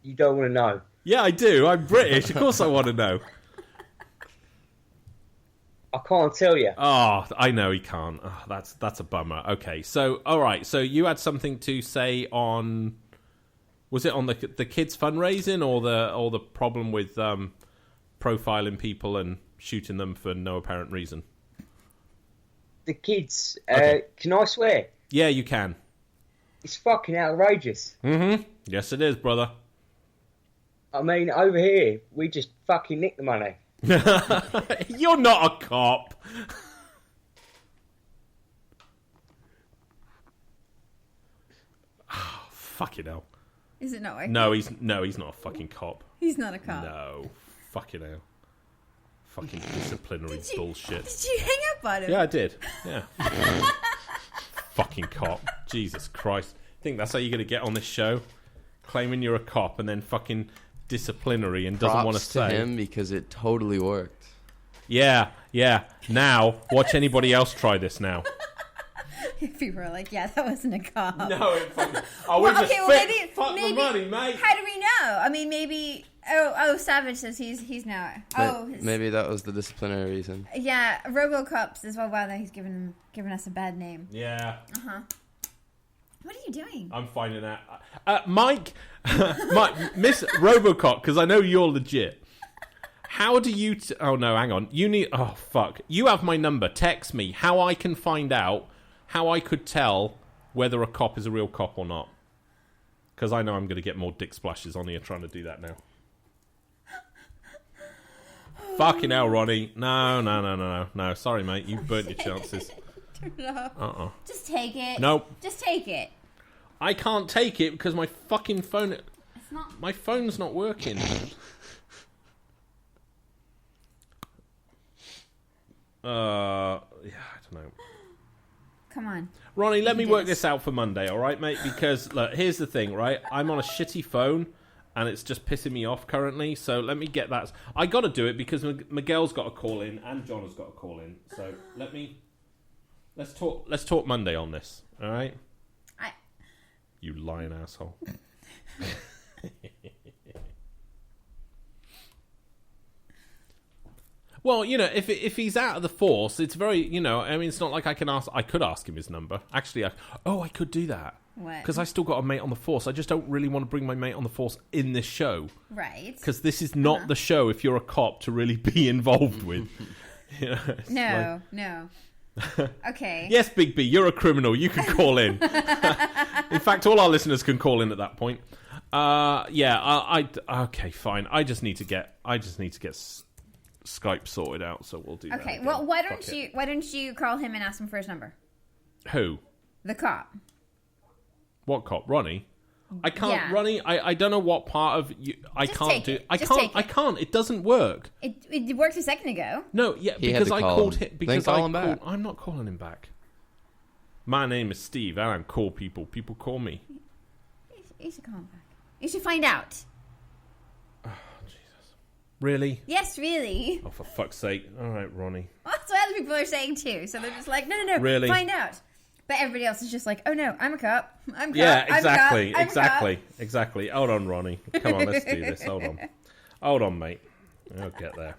You don't want to know. Yeah, I do. I'm British. Of course, I want to know. I can't tell you. Oh, I know he can't. Oh, that's a bummer. Okay, so all right. So you had something to say on. Was it on the kids fundraising or the problem with profiling people and shooting them for no apparent reason? The kids. Okay. Can I swear? Yeah, you can. It's fucking outrageous. Mm-hmm. Yes, it is, brother. I mean, over here, we just fucking nick the money. You're not a cop. Oh, fucking hell. Is it not working? No, he's not a fucking cop. He's not a cop. No, fucking hell. Fucking disciplinary bullshit. Did you hang up on him? Yeah, I did. Yeah. Fucking cop. Jesus Christ. Think that's how you're going to get on this show? Claiming you're a cop and then fucking disciplinary and doesn't want to say. Props to him because it totally worked. Yeah. Now, watch anybody else try this now. People are like, yeah, that wasn't a cop. No, it fucking... Oh, we just maybe the money, mate. How do we know? I mean, maybe... Oh, Savage says he's now... Maybe that was the disciplinary reason. Yeah, RoboCops as well. Wow, he's giving us a bad name. Yeah. Uh-huh. What are you doing? I'm finding out. Mike, Miss Robocop, because I know you're legit. How do you... oh, no, hang on. You need... oh, fuck. You have my number. Text me how I can find out, how I could tell whether a cop is a real cop or not. Because I know I'm going to get more dick splashes on here trying to do that now. Fucking hell, Ronnie. No. Sorry, mate. You've burnt your chances. Turn it off. Just take it. Nope. Just take it. I can't take it because my fucking phone... It's not... my phone's not working. Yeah, I don't know. Come on. Ronnie, let me work this out for Monday, all right, mate? Because, look, here's the thing, right? I'm on a shitty phone, and it's just pissing me off currently, so let me get that. I got to do it because Miguel's got a call in, and John has got a call in. So let's talk Monday on this, all right? You lying asshole. Well, you know, if he's out of the force, it's very, you know, I mean, it's not like I could ask him his number. Actually, I could do that. What? Because I still got a mate on the force. I just don't really want to bring my mate on the force in this show. Right. Because this is not the show if you're a cop to really be involved with. You know, no. Okay. Yes, Big B, you're a criminal. You can call in. In fact, all our listeners can call in at that point. Okay, fine. I just need to get Skype sorted out, so we'll do that. Okay. Well, why don't you call him and ask him for his number? Who? The cop. What cop? Ronnie? I can't, Yeah. Ronnie. I don't know what part of you I Just can't take do. it. I Just can't. take I it. can't. It doesn't work. It worked a second ago. No, yeah, He had because to I call called him. him. Because Then call I him called, back. I'm not calling him back. My name is Steve, and I call people. People call me. You should call him back. You should find out. Really? Yes, really. Oh, for fuck's sake! All right, Ronnie. Well, that's what other people are saying too. So they're just like, no, Really? find out. But everybody else is just like, oh no, I'm a cop. I'm a cop. Yeah, I'm exactly, a cop. I'm a cop. exactly. Hold on, Ronnie. Come on, let's do this. Hold on, mate. I'll get there.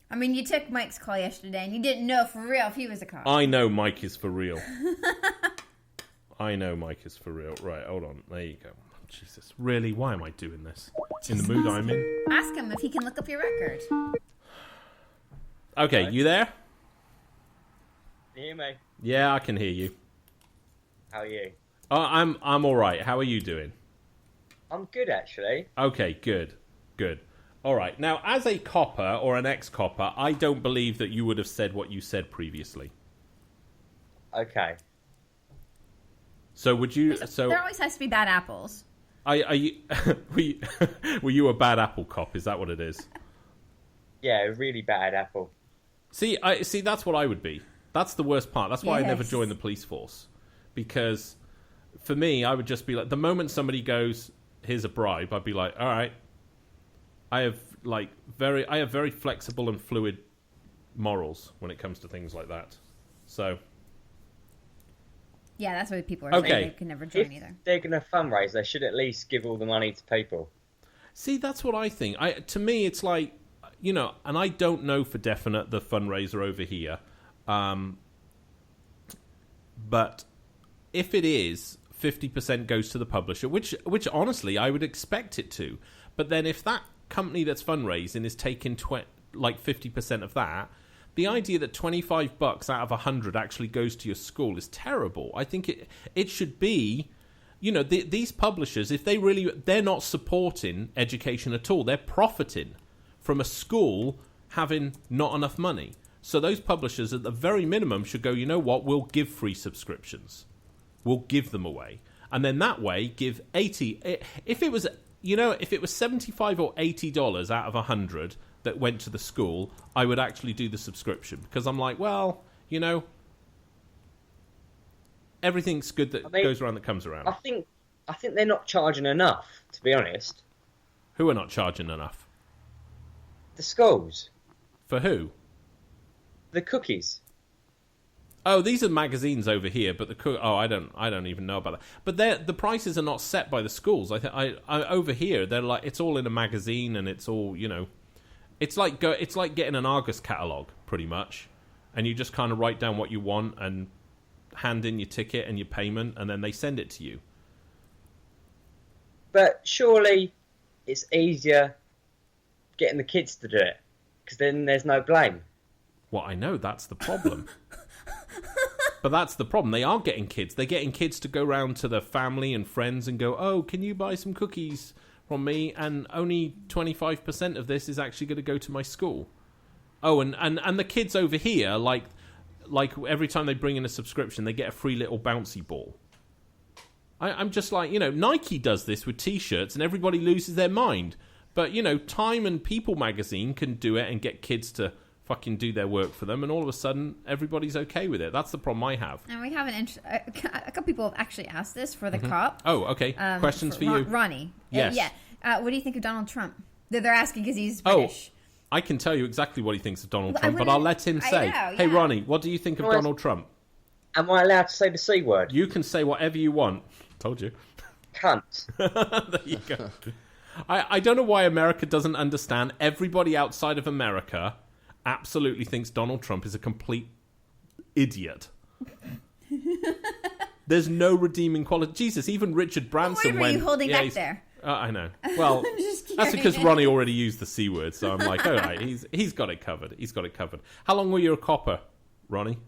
I mean, you took Mike's call yesterday, and you didn't know for real if he was a cop. I know Mike is for real. I know Mike is for real. Right, hold on. There you go. Jesus, really? Why am I doing this? In the mood I'm in? Ask him if he can look up your record. Okay, you there? Can you hear me? Yeah, I can hear you. How are you? I'm all right. How are you doing? I'm good, actually. Okay, good. All right. Now, as a copper or an ex-copper, I don't believe that you would have said what you said previously. Okay. So would you? There always has to be bad apples. Are you? Were you a bad apple cop? Is that what it is? Yeah, really bad apple. See, that's what I would be. That's the worst part. That's why I never Yes. joined the police force, because for me, I would just be like, the moment somebody goes, "Here's a bribe," I'd be like, "All right." I have very flexible and fluid morals when it comes to things like that. So. Yeah, that's why people are Okay. saying they can never join If either. they're going to fundraise, they should at least give all the money to people. See, that's what I think. To me, it's like, and I don't know for definite the fundraiser over here, but if it is, 50% goes to the publisher, which honestly I would expect it to. But then if that company that's fundraising is taking 50% of that, the idea that $25 out of 100 actually goes to your school is terrible. I think it should be, these publishers, if they're not supporting education at all. They're profiting from a school having not enough money. So those publishers at the very minimum should go, you know what, we'll give free subscriptions. We'll give them away. And then that way give 80, if it was 75 or $80 out of 100 that went to the school, I would actually do the subscription, because I'm like, well, everything's good that goes around that comes around. I think they're not charging enough, to be honest. Who are not charging enough? The schools. For who? The cookies. Oh, these are magazines over here, but I don't even know about that. But the prices are not set by the schools. I over here they're like, it's all in a magazine, and it's all, it's like getting an Argus catalog pretty much, and you just kind of write down what you want and hand in your ticket and your payment, and then they send it to you. But surely it's easier getting the kids to do it, because then there's no blame. Well, I know that's the problem. But that's the problem. They are getting kids. They're getting kids to go round to their family and friends and go, oh, can you buy some cookies from me? And only 25% of this is actually going to go to my school. Oh, and the kids over here, like every time they bring in a subscription, they get a free little bouncy ball. I'm just like, Nike does this with T-shirts and everybody loses their mind. But, Time and People magazine can do it and get kids to fucking do their work for them, and all of a sudden everybody's okay with it. That's the problem I have. And we have a couple people have actually asked this for the cop. Oh, okay. Questions for you, Ronnie. Yes. What do you think of Donald Trump? They're asking because he's British. I can tell you exactly what he thinks of Donald Well, Trump, but I'll let him say. Hey, Ronnie, what do you think of Donald Trump? Am I allowed to say the C word? You can say whatever you want. Told you. Cunt. There you go. I don't know why America doesn't understand. Everybody outside of America absolutely thinks Donald Trump is a complete idiot. There's no redeeming quality. Jesus, even Richard Branson What are you holding back there? I know. Well, I'm just that's because curious. Ronnie already used the C word, so I'm like, all right, he's got it covered. He's got it covered. How long were you a copper, Ronnie?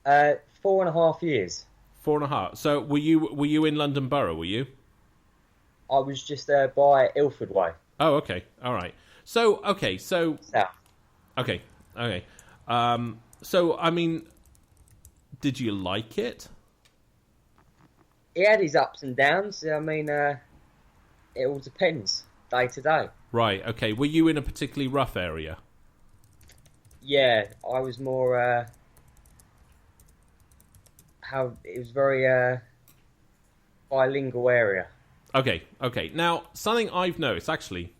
4.5 years. 4.5. So were you in London Borough? Were you? I was just there by Ilford Way. Oh, okay. All right. So South. Okay. So I mean, did you like it? he had his ups and downs. I mean, it all depends day to day. Right. Okay. Were you in a particularly rough area? Yeah, I was more. It was very bilingual area. Okay. Now, something I've noticed, actually,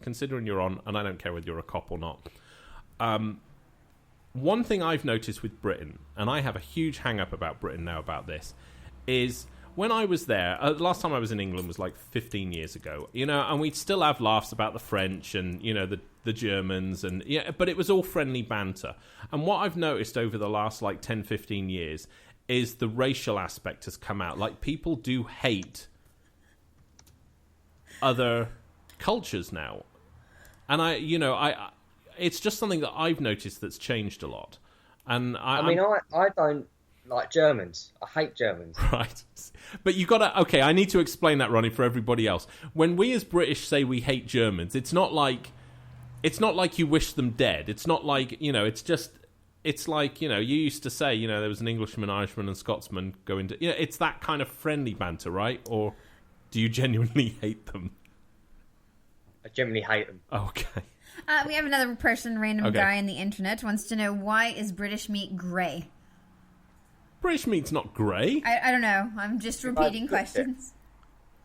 considering you're on, and I don't care whether you're a cop or not. One thing I've noticed with Britain, and I have a huge hang-up about Britain now about this, is when I was there, last time I was in England was like 15 years ago, and we'd still have laughs about the French and, the Germans, and but it was all friendly banter. And what I've noticed over the last like 10, 15 years is the racial aspect has come out. Like, people do hate other cultures now. And it's just something that I've noticed that's changed a lot. And I don't like Germans. I hate Germans. Right. But you gotta... Okay, I need to explain that, Ronnie, for everybody else. When we as British say we hate Germans, it's not like you wish them dead. It's not like, it's just... It's like, you used to say, there was an Englishman, Irishman, and Scotsman going to... it's that kind of friendly banter, right? Or do you genuinely hate them? I genuinely hate them. Okay. We have another random guy on the internet wants to know, why is British meat grey? British meat's not grey. I don't know. I'm just repeating questions.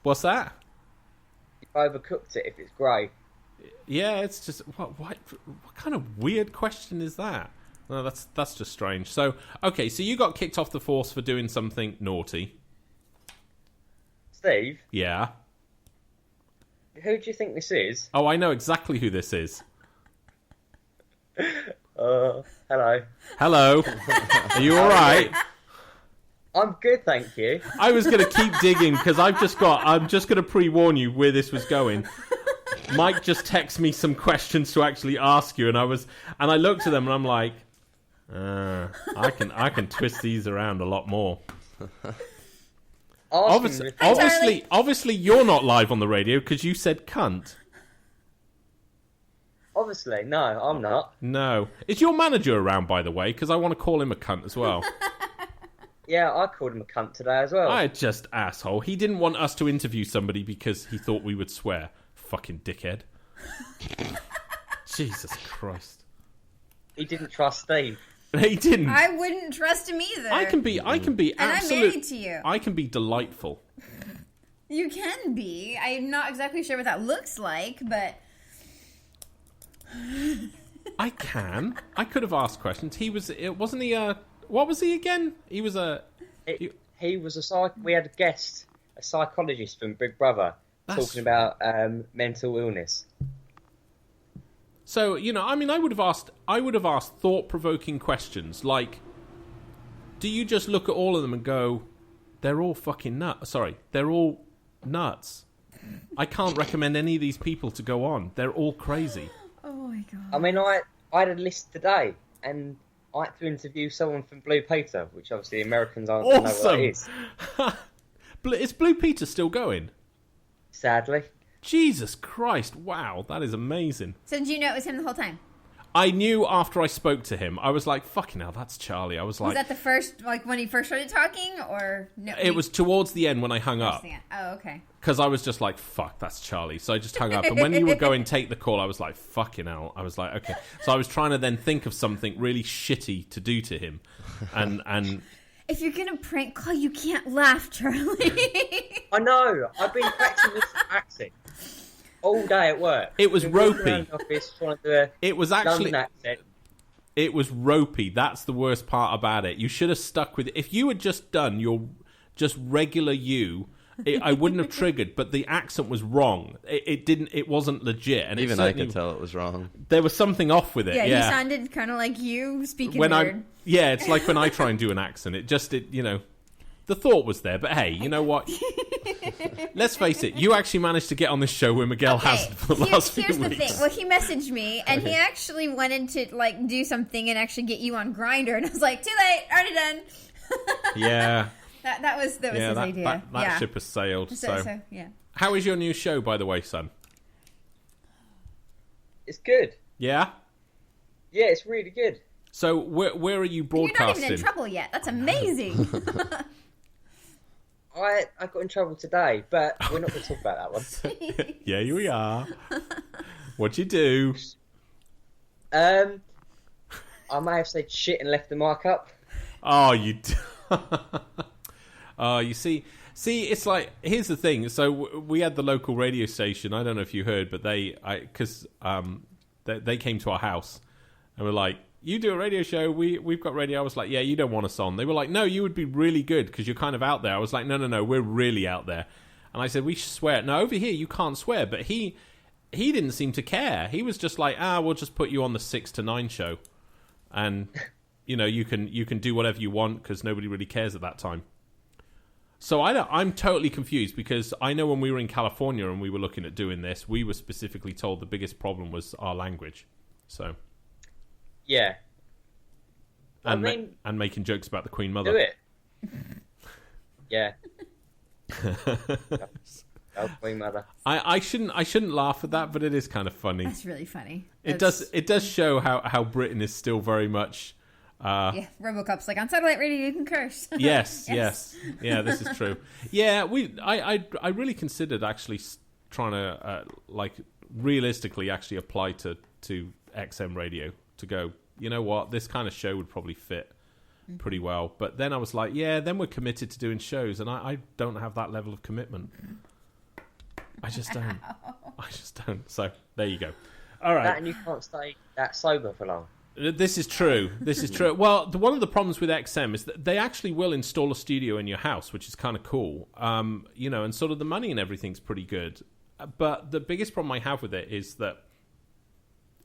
What's that? You've overcooked it if it's grey. Yeah, it's just... What kind of weird question is that? No, that's just strange. So, okay, so you got kicked off the force for doing something naughty. Steve? Yeah? Who do you think this is? Oh, I know exactly who this is. Hello. Hello. Are you alright? I'm good, thank you. I was going to keep digging, because I'm just going to pre-warn you where this was going. Mike just texted me some questions to actually ask you, and I looked at them and I'm like, I can twist these around a lot more. Obviously, you're not live on the radio because you said cunt. Obviously, no, I'm not. No. Is your manager around, by the way? Because I want to call him a cunt as well. Yeah, I called him a cunt today as well. I just asshole. He didn't want us to interview somebody because he thought we would swear. Fucking dickhead. Jesus Christ. He didn't trust Steve. He didn't. I wouldn't trust him either. I can be and absolute. I'm married to you. I can be delightful. You can be. I'm not exactly sure what that looks like, but I can. I could have asked questions. Wasn't he what was he again? He was a... He was a we had a guest, a psychologist from Big Brother, talking about mental illness. So, I would have asked thought-provoking questions, like, do you just look at all of them and go, they're all fucking nuts? Sorry, they're all nuts. I can't recommend any of these people to go on. They're all crazy. Oh my God. I mean, I had a list today, and I had to interview someone from Blue Peter, which obviously Americans aren't going to know what that is. Is Blue Peter still going? Sadly. Jesus Christ, wow, that is amazing. So did you know it was him the whole time? I knew after I spoke to him. I was like, fucking hell, that's Charlie. I was like... Was that the first, when he first started talking, or... No, it was towards the end when I hung up. Oh, okay. Because I was just like, fuck, that's Charlie. So I just hung up. And when you were going take the call, I was like, fucking hell. I was like, okay. So I was trying to then think of something really shitty to do to him. And if you're going to prank call, you can't laugh, Charlie. I know. I've been practicing this accent all day at work. It was ropey. It was actually... It was ropey. That's the worst part about it. You should have stuck with it. If you had just done your just regular you... I wouldn't have triggered, but the accent was wrong. It wasn't legit, and even I could tell it was wrong. There was something off with it. Yeah, you sounded kind of like you speaking weird. It's like when I try and do an accent. The thought was there, but hey, you know what? Let's face it. You actually managed to get on this show where Miguel has for the last few weeks. Here's the thing. Well, he messaged me, and he actually wanted to do something and actually get you on Grindr, and I was like, too late, already done. Yeah. That was his idea. That ship has sailed. So, yeah. How is your new show, by the way, son? It's good. Yeah? Yeah, it's really good. So, where are you broadcasting? You're not even in trouble yet. That's amazing. I got in trouble today, but we're not going to talk about that one. Yeah, we are. What'd you do? I may have said shit and left the mic up. Oh, you... Oh, you see, it's like, here's the thing. So we had the local radio station. I don't know if you heard, but they came to our house and were like, you do a radio show, we've got radio. I was like, yeah, you don't want us on. They were like, no, you would be really good because you're kind of out there. I was like, no, we're really out there. And I said, we swear. No, over here you can't swear. But he didn't seem to care. He was just like, we'll just put you on the 6 to 9 show. And, you know, you can do whatever you want because nobody really cares at that time. So I'm totally confused because I know when we were in California and we were looking at doing this, we were specifically told the biggest problem was our language. So... Yeah. And and making jokes about the Queen Mother. Do it. Yeah. Oh, Queen Mother. I shouldn't laugh at that, but it is kind of funny. That's really funny. It does show how Britain is still very much. Yeah, RoboCop's like, on satellite radio you can curse. Yes. Yeah, this is true. Yeah, I really considered actually trying to like realistically actually apply to XM radio. To go, you know what, this kind of show would probably fit pretty well. But then I was like, yeah, then we're committed to doing shows, and I don't have that level of commitment. I just don't. So there you go. All right. That, and you can't stay that sober for long. This is true. Well, one of the problems with XM is that they actually will install a studio in your house, which is kind of cool. You know, and sort of the money and everything's pretty good. But the biggest problem I have with it is that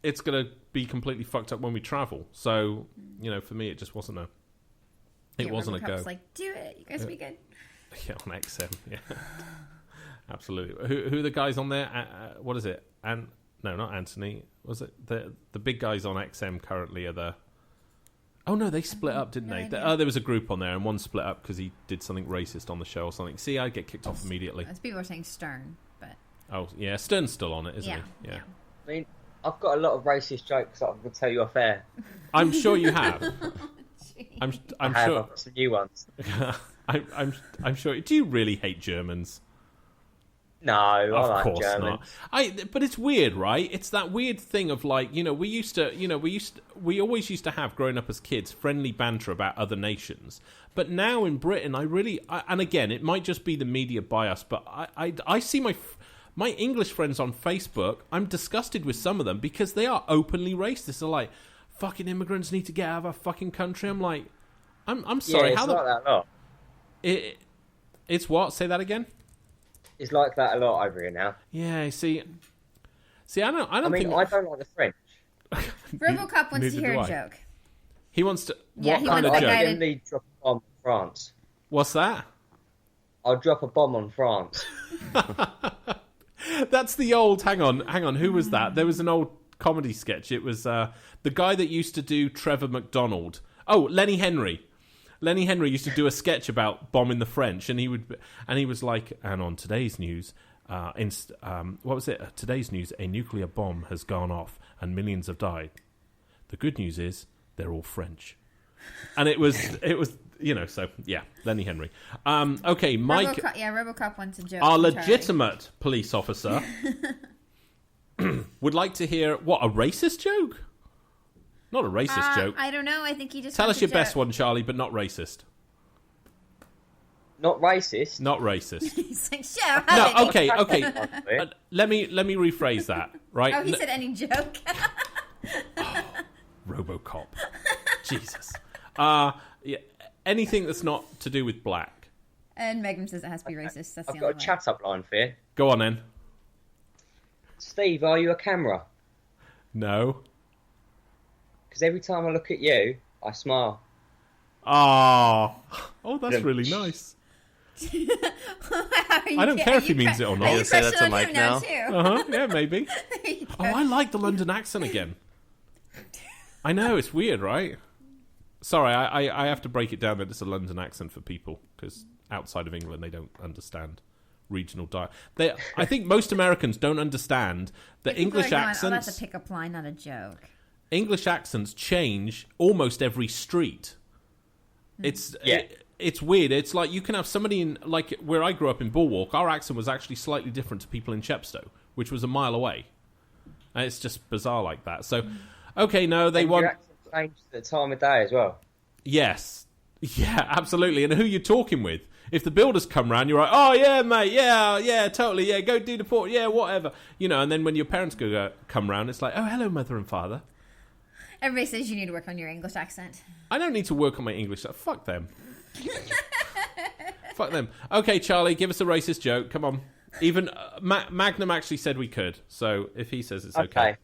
it's going to be completely fucked up when we travel. So, you know, for me, it just wasn't a go. Like, do it. You guys be good. Yeah, on XM. Yeah, absolutely. Who are the guys on there? What is it? No, not Anthony. Was it the big guys on XM currently are the... Oh, no, they split up, didn't they? There was a group on there, and one split up because he did something racist on the show or something. See, I get kicked off immediately. As people are saying Stern, but... Oh, yeah, Stern's still on it, isn't he? Yeah. I mean, I've got a lot of racist jokes that I'm going to tell you off air. I'm sure you have. I'm sure. I've got some new ones. I'm sure. Do you really hate Germans? No, I like course Germans. Not. But it's weird, right? It's that weird thing of like, you know, we always used to have, growing up as kids, friendly banter about other nations. But now in Britain, and again, it might just be the media bias, but I see my English friends on Facebook, I'm disgusted with some of them because they are openly racist. They're like, fucking immigrants need to get out of our fucking country. I'm like, I'm sorry. Yeah, it's like that a lot. It's what? Say that again? It's like that a lot over here now. Yeah, see, I don't I don't like the French. RoboCop wants to hear a joke. He wants to... Yeah, what kind of joke? I'll definitely drop a bomb on France. What's that? I'll drop a bomb on France. That's the old... Hang on. Who was that? There was an old comedy sketch. It was the guy that used to do Trevor McDonald. Oh, Lenny Henry. Lenny Henry used to do a sketch about bombing the French, and he was like, and on today's news, what was it? Today's news: a nuclear bomb has gone off, and millions have died. The good news is they're all French, and it was, you know. So yeah, Lenny Henry. Okay, Mike. RoboCop wants a joke. Our legitimate police officer would like to hear a racist joke. Not a racist joke. I don't know. I think he just tell us your best one, Charlie, but not racist. Not racist. Not racist. He's like, sure. No, okay. Let me rephrase that. Right? Oh, he said any joke. RoboCop. Jesus. Yeah. Anything that's not to do with black. And Megan says it has to be racist. That's I've got a chat up line for you. Go on then. Steve, are you a camera? No. Because every time I look at you, I smile. Oh, that's really nice. I don't care if he means it or not. Are you say that to Mike now? Yeah, maybe. I like the London accent again. I know, it's weird, right? Sorry, I have to break it down that it's a London accent for people, because outside of England they don't understand regional dialect. I think most Americans don't understand that English accents... that's a pick-up line, not a joke. English accents change almost every street. it's weird. It's like you can have somebody in, like, where I grew up in Bulwark, our accent was actually slightly different to people in Chepstow, which was a mile away. And it's just bizarre like that. So, okay, no, they want... Your accent changed at the time of day as well. Yes. Yeah, absolutely. And who you're talking with. If the builders come round, you're like, oh, yeah, mate, yeah, totally, yeah, go do the port, yeah, whatever. You know, and then when your parents come round, it's like, oh, hello, mother and father. Everybody says you need to work on your English accent. I don't need to work on my English. Fuck them. Fuck them. Okay, Charlie, give us a racist joke. Come on. Even Magnum actually said we could, so if he says it's okay.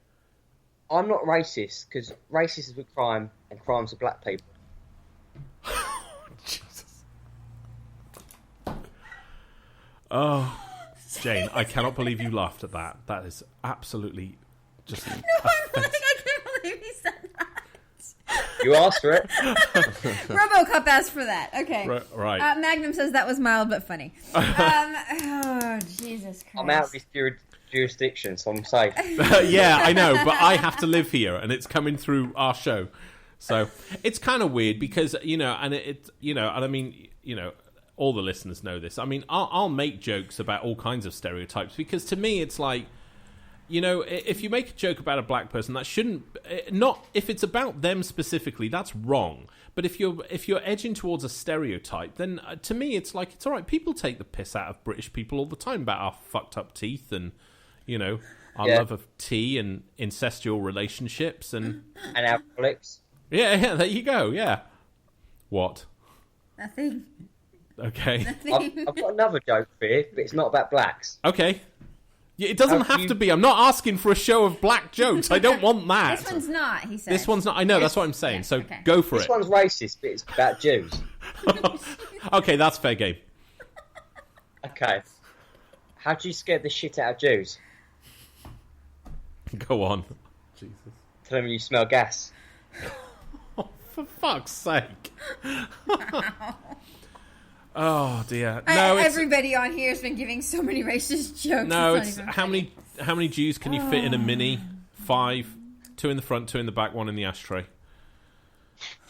I'm not racist, because racist is with crime, and crime's with black people. Jesus. Oh, Jane, I cannot believe you laughed at that. That is absolutely just... No, I can't believe he said that. You asked for it. RoboCop asked for that. Okay. Right. Magnum says that was mild but funny. Oh, Jesus Christ. I'm out of this jurisdiction, so I'm safe. Yeah, I know, but I have to live here, and it's coming through our show. So it's kind of weird because, you know, and and I mean, you know, all the listeners know this. I mean, I'll make jokes about all kinds of stereotypes because to me it's like, you know, if you make a joke about a black person, that shouldn't not if it's about them specifically, that's wrong. But if you're edging towards a stereotype, then to me it's like it's all right. People take the piss out of British people all the time about our fucked up teeth and, you know, our love of tea and incestual relationships and alcoholics. Yeah, there you go. Yeah. What? Nothing. Okay. Nothing. I've got another joke for you, but it's not about blacks. Okay. Yeah, it doesn't have to be. I'm not asking for a show of black jokes. I don't want that. This one's not, he said. This one's not. I know, that's what I'm saying. So go for it. This one's racist, but it's about Jews. Okay, that's fair game. Okay. How do you scare the shit out of Jews? Go on. Jesus. Tell them you smell gas. Oh, for fuck's sake. Oh dear! No, everybody on here has been giving so many racist jokes. No, it's how many Jews can you fit in a mini? 5, 2 in the front, 2 in the back, 1 in the ashtray.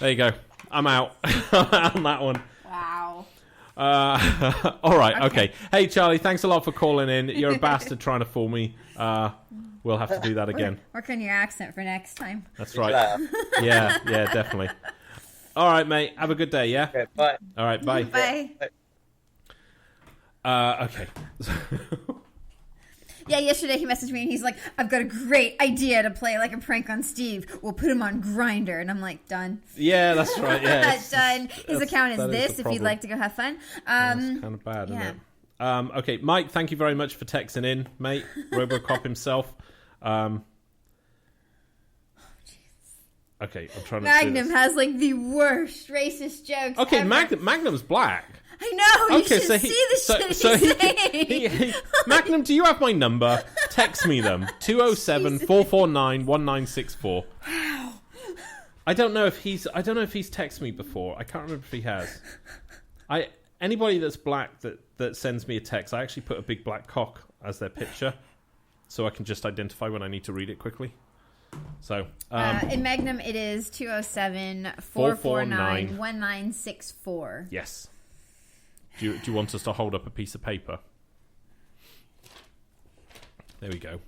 There you go. I'm out. I'm out on that one. Wow. All right. Okay. Hey, Charlie. Thanks a lot for calling in. You're a bastard trying to fool me. We'll have to do that again. Work on your accent for next time. That's right. Yeah, definitely. All right, mate. Have a good day, yeah? Okay, bye. All right, bye. Bye. Okay. Yeah, yesterday he messaged me and he's like, I've got a great idea to play like a prank on Steve. We'll put him on Grindr. And I'm like, done. Yeah, that's right. Yeah, done. His account is this if you'd like to go have fun. That's kind of bad, isn't it? Okay, Mike, thank you very much for texting in, mate. RoboCop himself. Okay, I'm trying to. Magnum has like the worst racist jokes. Okay, ever. Magnum's black. I know. Okay, you should see the shit he's saying. Magnum, do you have my number? Text me them. 207-449-1964. Wow. I don't know if he's texted me before. I can't remember if he has. Anybody that's black that sends me a text, I actually put a big black cock as their picture, so I can just identify when I need to read it quickly. So in Magnum, it is 207-449-1964. Yes. Do you want us to hold up a piece of paper? There we go.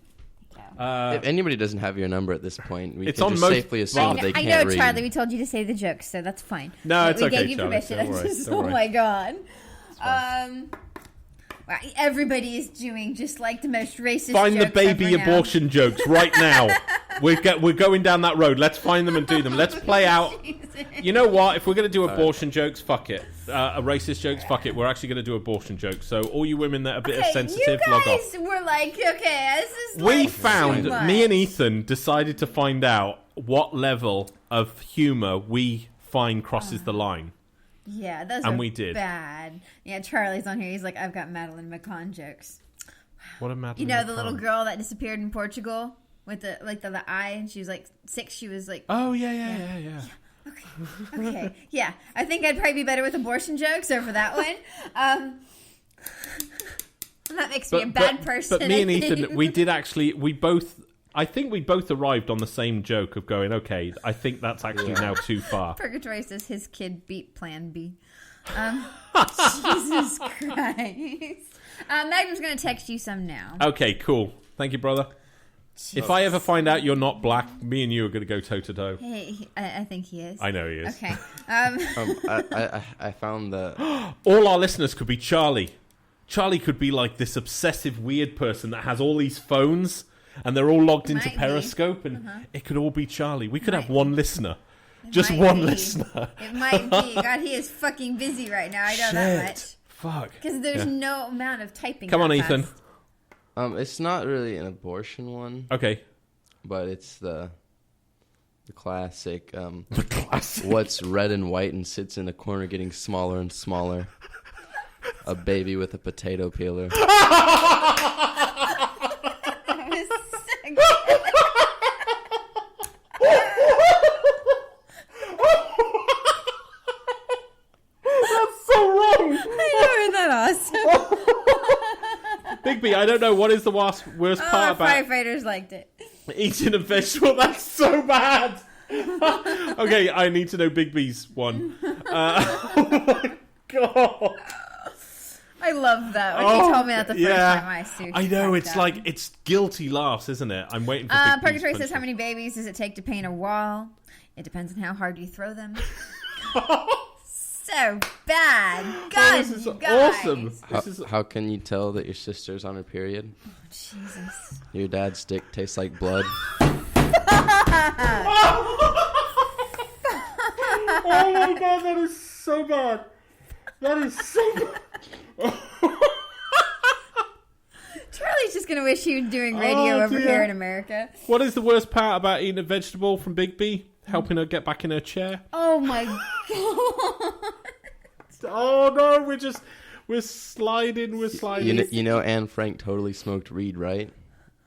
If anybody doesn't have your number at this point, we it's can on just most, safely assume that they can't read. I know, Charlie. We told you to say the jokes, so that's fine. No, it's we okay, gave you Charlie. permission. Don't worry, don't worry. Oh my god. Everybody is doing just like the most racist. Find the jokes baby ever abortion now. jokes right now. We're going down that road. Let's find them and do them. Let's play out. You know what? If we're going to do abortion jokes, fuck it. Racist jokes, fuck it. We're actually going to do abortion jokes. So all you women that are a bit sensitive, log off. You guys were like, okay, this is We like found, too much. me and Ethan decided to find out what level of humour we find crosses the line. Yeah, those and are we did. bad. Yeah, Charlie's on here. He's like, I've got Madeline McCann jokes. What a Madeline You know, the McCann? little girl that disappeared in Portugal with the eye, and she was like 6. She was like, oh yeah. Okay, yeah. I think I'd probably be better with abortion jokes over that one. That makes me a bad person. But me and Ethan, I think we both arrived on the same joke of going, okay, I think that's actually now too far. Purgatory says his kid beat Plan B. Jesus Christ. Magnum's going to text you some now. Okay, cool. Thank you, brother. If I ever find out you're not black, me and you are going to go toe-to-toe. Hey, I think he is. I know he is. Okay. I found that all our listeners could be Charlie. Charlie could be like this obsessive weird person that has all these phones and they're all logged into Periscope, and it could all be Charlie. We could have one listener. Just one listener. It might be. God, he is fucking busy right now. I know that much. Fuck. Because there's no amount of typing. Come on, Ethan. It's not really an abortion one. Okay. But it's the classic. The classic. What's red and white and sits in a corner getting smaller and smaller? A baby with a potato peeler. Bigby, I don't know what is the worst part about firefighters liked it. Eating a vegetable. That's so bad. Okay, I need to know Bigby's one. Oh my god! I love that. When you told me that the first time, I know it's like it's guilty laughs, isn't it? I'm waiting for. Purgatory says, "How many babies does it take to paint a wall? It depends on how hard you throw them." So bad. God, this is awesome. How can you tell that your sister's on her period? Oh, Jesus. Your dad's dick tastes like blood. Oh my god, that is so bad. That is so bad. Charlie's just going to wish he was doing radio over here in America. What is the worst part about eating a vegetable from Bigby? Helping her get back in her chair. Oh my god. Oh no, we're sliding. You know Anne Frank totally smoked weed, right?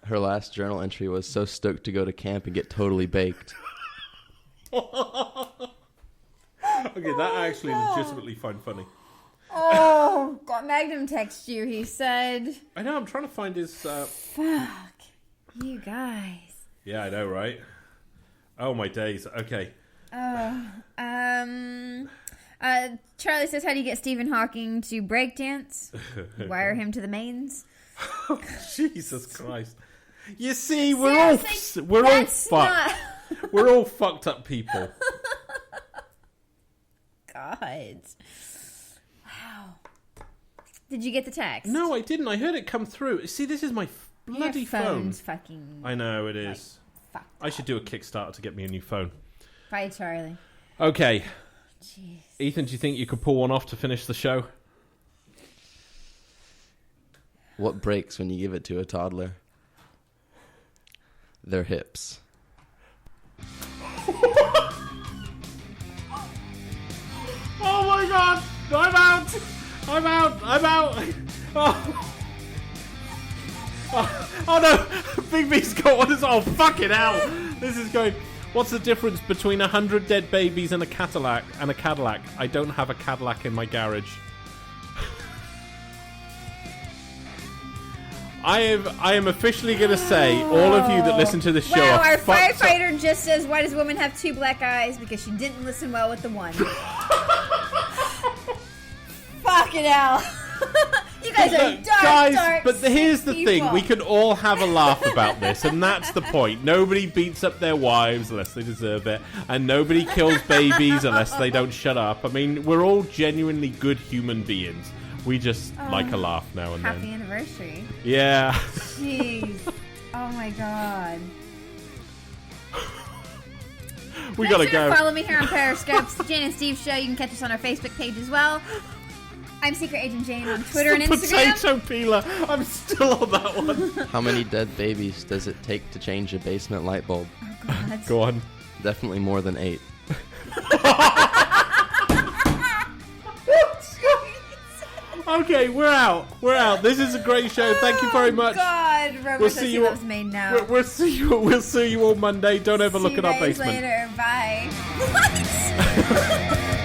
Her last journal entry was so stoked to go to camp and get totally baked. Okay, that I actually legitimately find funny. Oh, God, Magnum texted you. He said... I know, I'm trying to find his... Fuck. You guys. Yeah, I know, right? Oh, my days. Okay. Charlie says, how do you get Stephen Hawking to breakdance? Wire him to the mains. Oh, Jesus Christ. You see, we're all fucked. We're all fucked up people. God. Wow. Did you get the text? No, I didn't. I heard it come through. See, this is my bloody phone. Fucking... I know, it is. I should do a Kickstarter to get me a new phone. Bye, Charlie. Okay. Jeez. Ethan, do you think you could pull one off to finish the show? What breaks when you give it to a toddler? Their hips. Oh my god! I'm out! Oh no! Bigby's got one as well. Fucking hell! This is going... What's the difference between 100 dead babies and a Cadillac? I don't have a Cadillac in my garage. I am officially going to say, all of you that listen to the show are our firefighter just says, why does a woman have two black eyes? Because she didn't listen well with the one. Fucking hell. You guys are dark, but here's the thing. We can all have a laugh about this, and that's the point. Nobody beats up their wives unless they deserve it, and nobody kills babies unless they don't shut up. I mean, we're all genuinely good human beings. We just like a laugh now and then. Happy anniversary. Yeah. Jeez. Oh my god. We gotta go. Follow me here on Periscope. Jane and Steve Show. You can catch us on our Facebook page as well. I'm Secret Agent Jane on Twitter and Instagram. Potato peeler. I'm still on that one. How many dead babies does it take to change a basement light bulb? Oh god. Go on. Definitely more than 8. Okay, we're out. This is a great show. Thank you very much. God, Robert says he loves me now. We'll see you all Monday. Don't ever look at our basement. See you guys later. Bye. What?